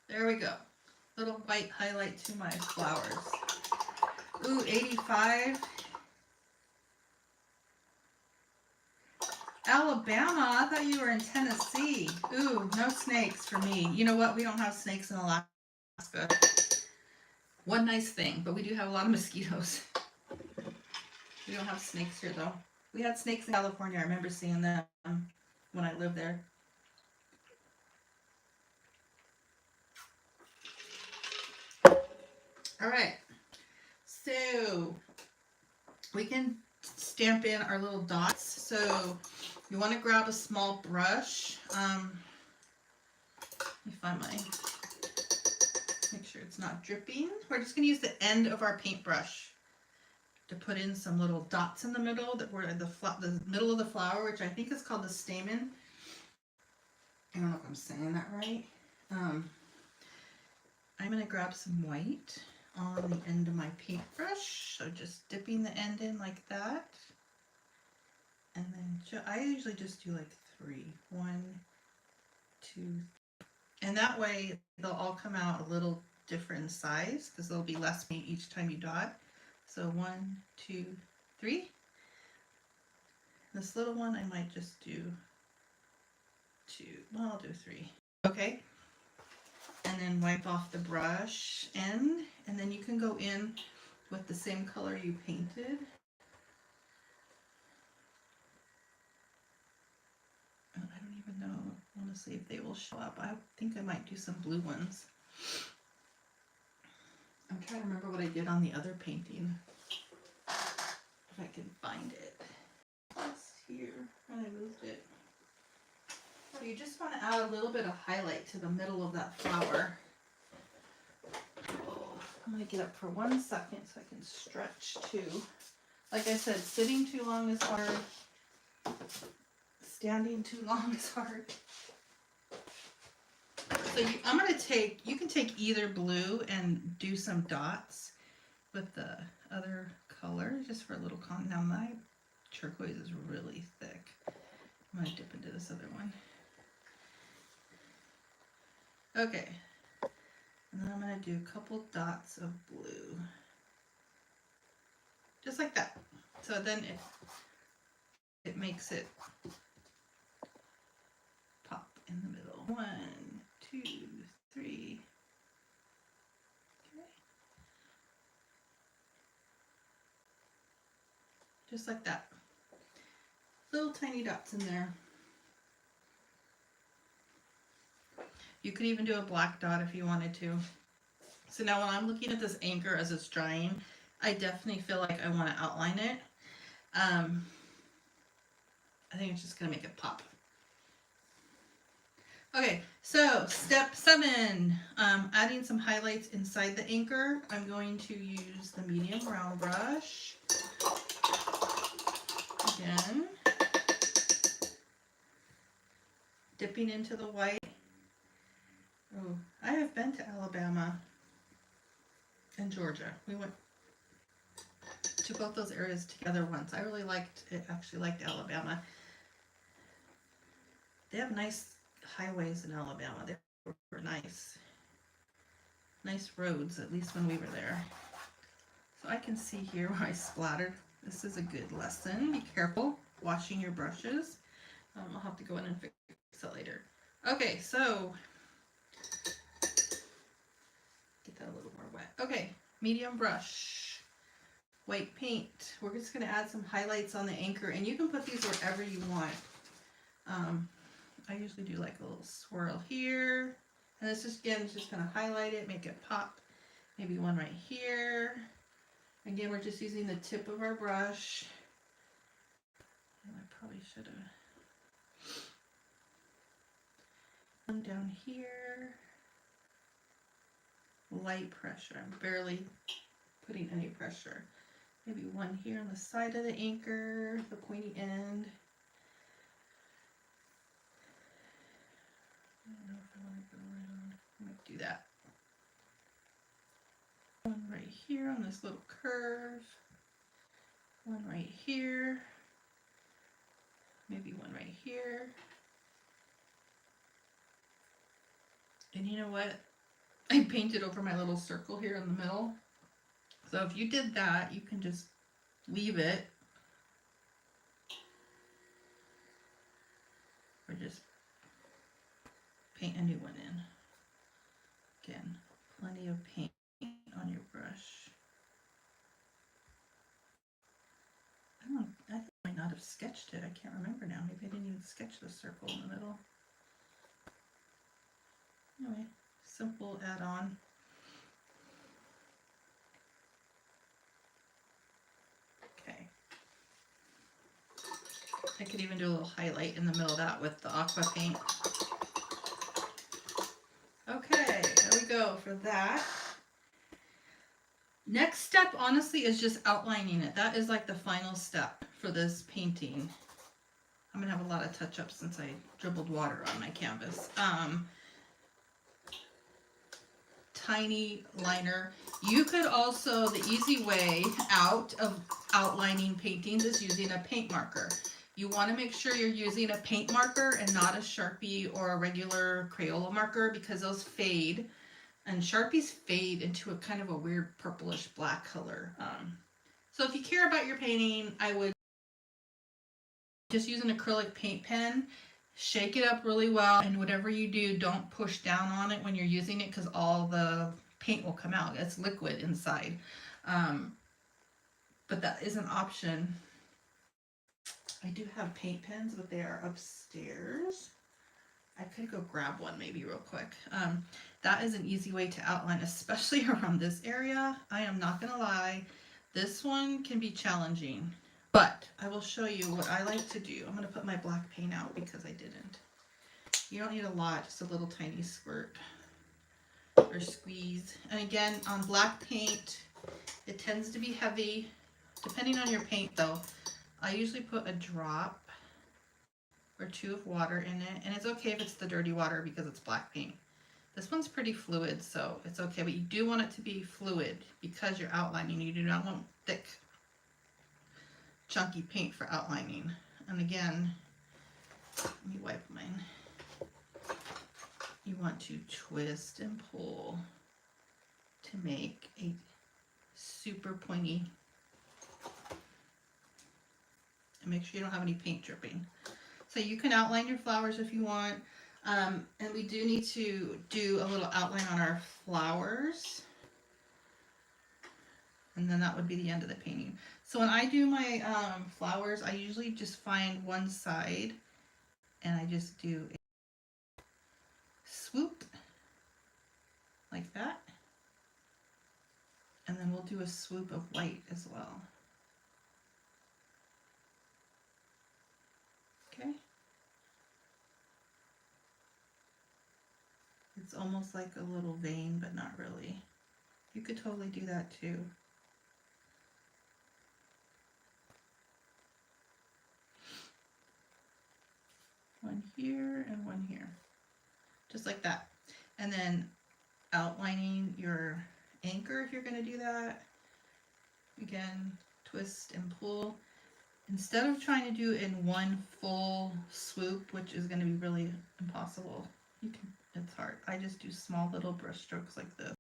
There we go. Little white highlight to my flowers. Ooh, 85. Alabama. I thought you were in Tennessee. Ooh, no snakes for me. You know what? We don't have snakes in Alaska. One nice thing, but we do have a lot of mosquitoes. We don't have snakes here though. We had snakes in California. I remember seeing them when I lived there. All right. So we can stamp in our little dots. So you want to grab a small brush. Let me find my, make sure it's not dripping. We're just going to use the end of our paintbrush to put in some little dots in the middle that were the middle of the flower, which I think is called the stamen. I don't know if I'm saying that right. I'm going to grab some white on the end of my paintbrush. So just dipping the end in like that. And then I usually just do like 3. 1, 2, 3. And that way they'll all come out a little different size because there'll be less paint each time you dot. So 1, 2, 3. This little one I might just do 2. Well, I'll do 3. Okay. And then wipe off the brush end, and then you can go in with the same color you painted. I don't even know, honestly, if they will show up. I think I might do some blue ones. I'm trying to remember what I did on the other painting. If I can find it. It's here, and I moved it. So you just want to add a little bit of highlight to the middle of that flower. I'm going to get up for 1 second so I can stretch too. Like I said, sitting too long is hard. Standing too long is hard. So I'm going to take, you can take either blue and do some dots with the other color just for a little con. Now my turquoise is really thick. I'm going to dip into this other one. Okay. And then I'm going to do a couple dots of blue. Just like that. So then it makes it pop in the middle. 1, 2, 3. Okay. Just like that. Little tiny dots in there. You could even do a black dot if you wanted to. So now when I'm looking at this anchor as it's drying, I definitely feel like I want to outline it. I think it's just going to make it pop. Okay, so step 7, adding some highlights inside the anchor. I'm going to use the medium round brush. Again, dipping into the white. Oh, I have been to Alabama and Georgia. We went to both those areas together once. I really liked it, actually liked Alabama. They have nice highways in Alabama. They were nice. Nice roads, at least when we were there. So I can see here where I splattered. This is a good lesson. Be careful washing your brushes. I'll have to go in and fix it later. Okay, so get that a little more wet. Okay, medium brush, white paint. We're just going to add some highlights on the anchor, and you can put these wherever you want. I usually do like a little swirl here, and this is again just going to highlight it, make it pop. Maybe one right here. Again, we're just using the tip of our brush. And I probably should have one down here. Light pressure. I'm barely putting any pressure. Maybe one here on the side of the anchor, the pointy end. I don't know if I want to go right on. I might do that. One right here on this little curve. One right here. Maybe one right here. And you know what? I painted over my little circle here in the middle. So if you did that, you can just leave it. or just paint a new one in. Again, plenty of paint on your brush. I think I might not have sketched it. I can't remember now. Maybe I didn't even sketch the circle in the middle. Anyway, simple add-on. Okay. I could even do a little highlight in the middle of that with the aqua paint. Okay, there we go for that. Next step, honestly, is just outlining it. That is like the final step for this painting. I'm gonna have a lot of touch-ups since I dribbled water on my canvas. Tiny liner. You could also, the easy way out of outlining paintings is using a paint marker. You want to make sure you're using a paint marker and not a Sharpie or a regular Crayola marker, because those fade, and Sharpies fade into a kind of a weird purplish black color. So if you care about your painting, I would just use an acrylic paint pen, shake it up really well, and whatever you do, don't push down on it when you're using it, because all the paint will come out. It's liquid inside. But that is an option. I do have paint pens, but they are upstairs. I could go grab one maybe real quick. That is an easy way to outline, especially around this area. I am not gonna lie, this one can be challenging, but I will show you what I like to do. I'm gonna put my black paint out because I didn't. You don't need a lot, just a little tiny squirt or squeeze. And again, on black paint, it tends to be heavy. Depending on your paint though, I usually put a drop or two of water in it, and it's okay if it's the dirty water because it's black paint. This one's pretty fluid, so it's okay, but you do want it to be fluid because you're outlining. You do not want thick, chunky paint for outlining. And again, let me wipe mine. You want to twist and pull to make a super pointy, and make sure you don't have any paint dripping. So you can outline your flowers if you want. And we do need to do a little outline on our flowers. And then that would be the end of the painting. So when I do my flowers, I usually just find one side and I just do a swoop like that. And then we'll do a swoop of white as well. Okay. It's almost like a little vein, but not really. You could totally do that too. One here and one here. Just like that. And then outlining your anchor if you're going to do that. Again, twist and pull. Instead of trying to do it in one full swoop, which is going to be really impossible, it's hard. I just do small little brush strokes like this.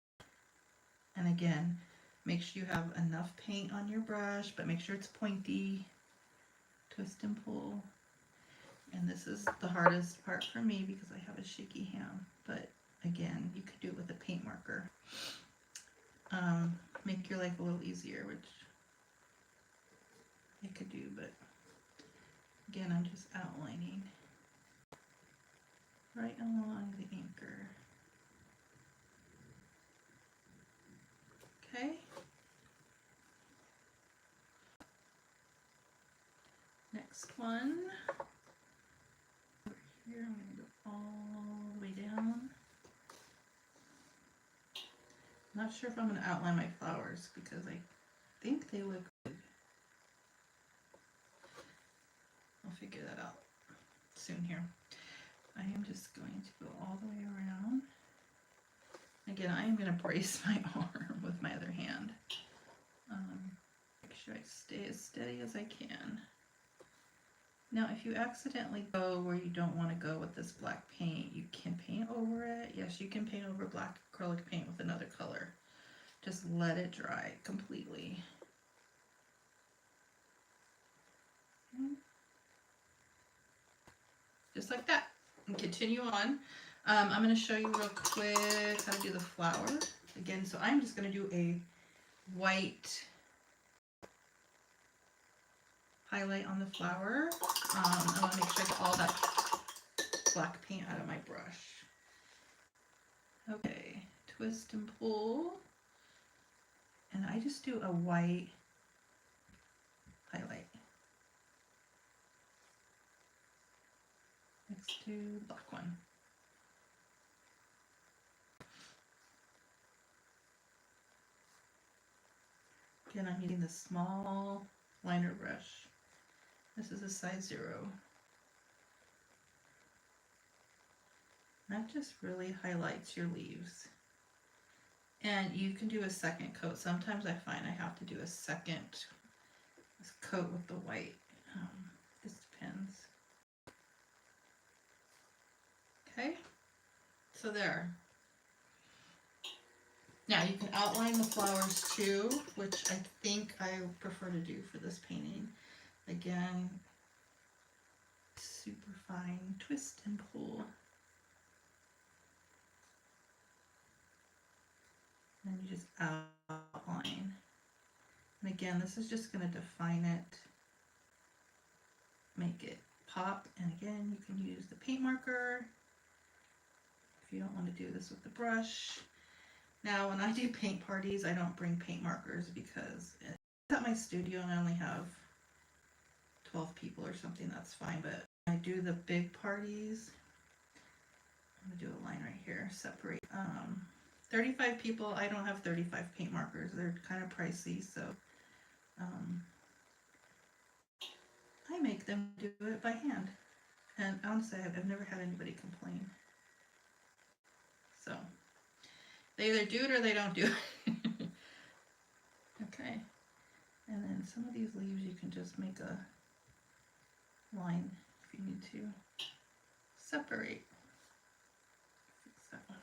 And again, make sure you have enough paint on your brush, but make sure it's pointy. Twist and pull. And this is the hardest part for me because I have a shaky hand. But again, you could do it with a paint marker. Make your life a little easier, which I could do, but again, I'm just outlining right along the anchor. Okay. Next one. Over here, I'm going to go all the way down. I'm not sure if I'm going to outline my flowers because I think they look good. I'll figure that out soon here. I am just going to go all the way around. Again, I am going to brace my arm with my other hand. Make sure I stay as steady as I can. Now, if you accidentally go where you don't want to go with this black paint, you can paint over it. Yes, you can paint over black acrylic paint with another color. Just let it dry completely. Okay. just like that, and continue on. I'm going to show you real quick how to do the flower again. So I'm just going to do a white highlight on the flower. I want to make sure I get all that black paint out of my brush. Okay, twist and pull, and I just do a white highlight next to the black one. Again, I'm using the small liner brush. This is a size 0. That just really highlights your leaves. And you can do a second coat. Sometimes I find I have to do a second coat with the white. This depends. Okay, so there. Now you can outline the flowers too, which I think I prefer to do for this painting. Again, super fine twist and pull. And you just outline. And again, this is just going to define it, make it pop. And again, you can use the paint marker if you don't want to do this with the brush. Now, when I do paint parties, I don't bring paint markers because at my studio and I only have 12 people or something, that's fine. But when I do the big parties, I'm going to do a line right here, separate. 35 people, I don't have 35 paint markers. They're kind of pricey, so I make them do it by hand. And honestly, I've never had anybody complain. So they either do it or they don't do it. Okay. And then some of these leaves you can just make a line if you need to. Separate. Fix that one.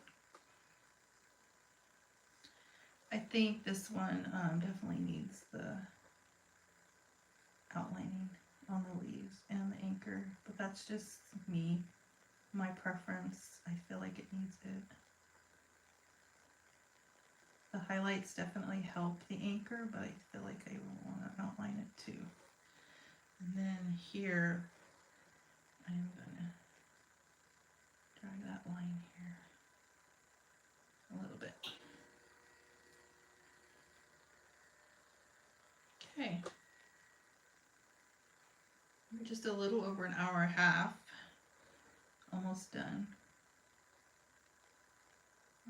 I think this one definitely needs the outlining on the leaves and the anchor, but that's just me, my preference. I feel like it needs it. The highlights definitely help the anchor, but I feel like I will want to outline it too. And then here, I'm gonna drag that line here a little bit. Okay. We're just a little over an hour and a half. Almost done.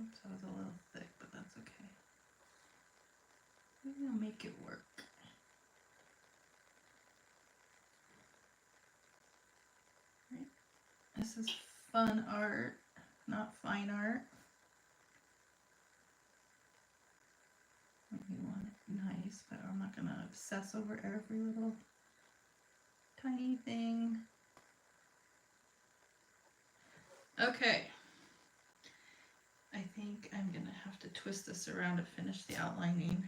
Oops, that was a little thick, but that's okay. We'll make it work. Right. This is fun art, not fine art. We want it nice, but I'm not gonna obsess over every little tiny thing. Okay. I think I'm gonna have to twist this around to finish the outlining.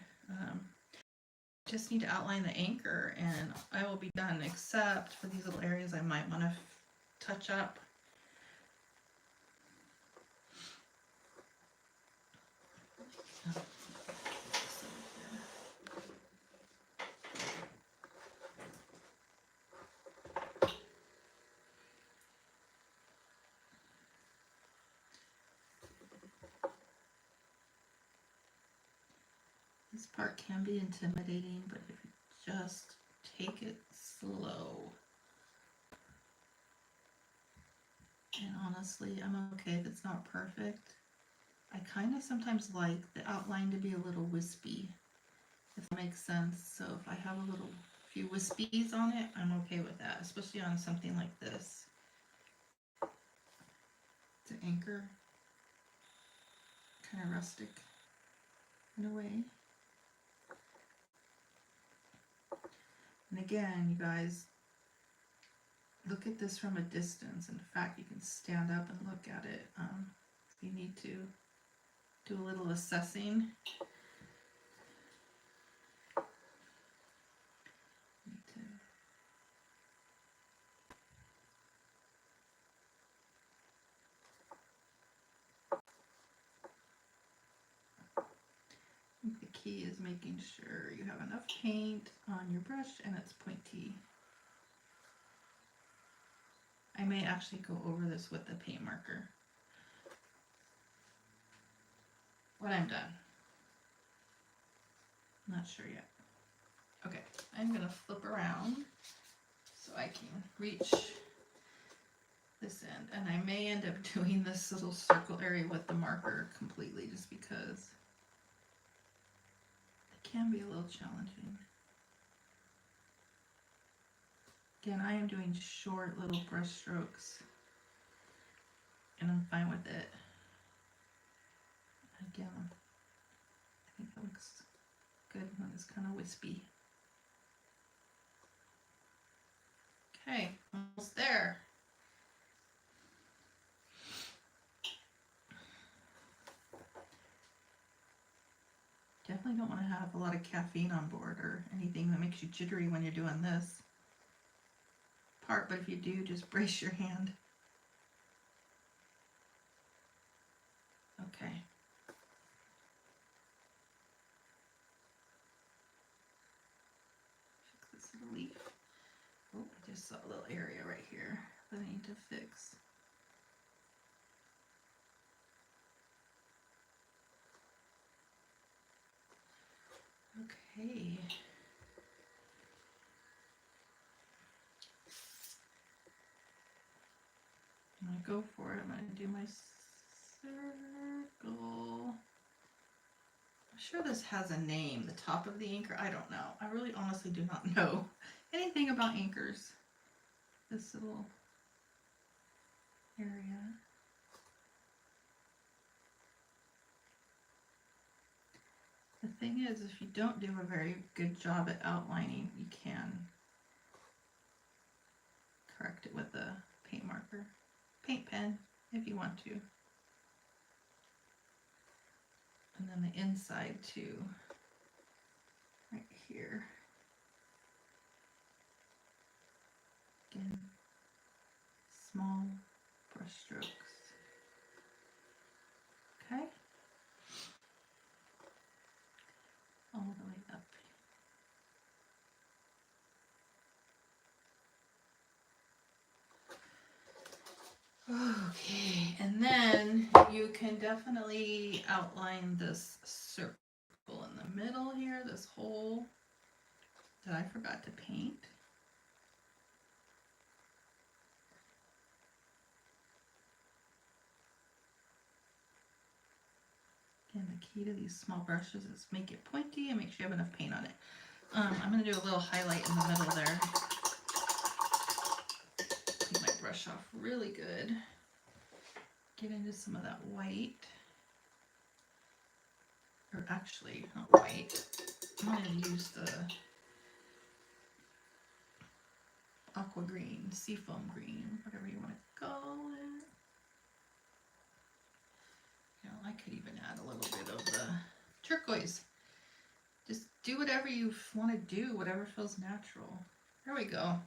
Just need to outline the anchor and I will be done, except for these little areas I might want to touch up. This part can be intimidating, but if you just take it slow. And honestly, I'm okay if it's not perfect. I kind of sometimes like the outline to be a little wispy, if that makes sense. So if I have a few wispies on it, I'm okay with that, especially on something like this. It's an anchor, kind of rustic in a way. And again, you guys, look at this from a distance. In fact, you can stand up and look at it if you need to do a little assessing. key is making sure you have enough paint on your brush and it's pointy. I may actually go over this with the paint marker when I'm done. Not sure yet. Okay, I'm gonna flip around so I can reach this end, and I may end up doing this little circle area with the marker completely just because it can be a little challenging. Again, I am doing short little brush strokes and I'm fine with it. Again, I think that looks good when it's kind of wispy. Okay, almost there. Definitely don't want to have a lot of caffeine on board or anything that makes you jittery when you're doing this part, but if you do, just brace your hand. Okay. Fix this little leaf. Oh, I just saw a little area right here that I need to fix. Okay. I'm going to go for it. I'm going to do my circle. I'm sure this has a name, the top of the anchor. I don't know. I really honestly do not know anything about anchors. This little area. The thing is, if you don't do a very good job at outlining, you can correct it with a paint marker, paint pen, if you want to. And then the inside too, right here. Again, small brush strokes. Okay. All the way up. Okay, and then you can definitely outline this circle in the middle here, this hole that I forgot to paint. Again, the key to these small brushes is make it pointy and make sure you have enough paint on it. I'm going to do a little highlight in the middle there. Take my brush off really good. Get into some of that white. Or actually, not white. I'm going to use the aqua green, seafoam green, whatever you want to call it. You know, I could even add a little bit of the turquoise. Just do whatever you want to do, whatever feels natural. There we go.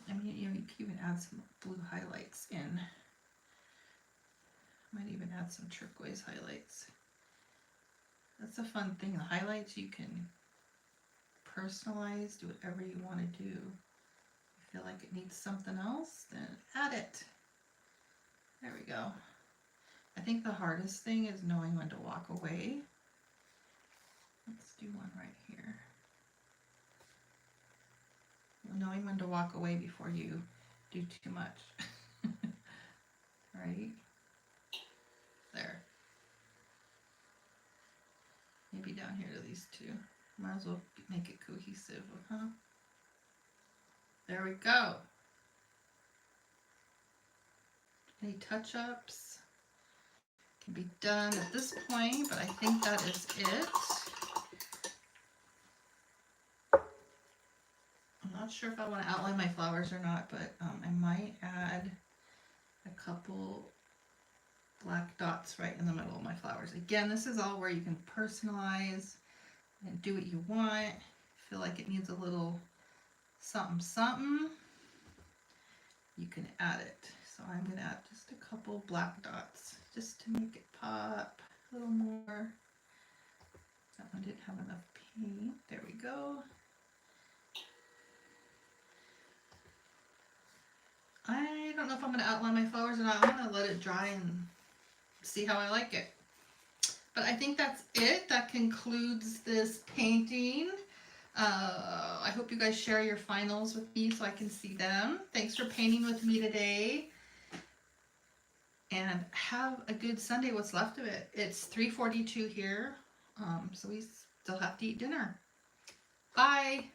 I mean, you know, you can even add some blue highlights in. Might even add some turquoise highlights. That's a fun thing. The highlights you can personalize, do whatever you want to do. If you feel like it needs something else, then add it. There we go. I think the hardest thing is knowing when to walk away. Let's do one right here. Knowing when to walk away before you do too much. Right? There. Maybe down here to these two. Might as well make it cohesive, huh? There we go. Any touch-ups can be done at this point, but I think that is it. I'm not sure if I want to outline my flowers or not, but I might add a couple black dots right in the middle of my flowers. Again, this is all where you can personalize and do what you want. Feel like it needs a little something something, you can add it. So I'm going to add just a couple black dots just to make it pop a little more. That one didn't have enough paint. There we go. I don't know if I'm going to outline my flowers or not. I'm going to let it dry and see how I like it. But I think that's it. That concludes this painting. I hope you guys share your finals with me so I can see them. Thanks for painting with me today. And have a good Sunday, what's left of it. It's 3:42 here, so we still have to eat dinner. Bye.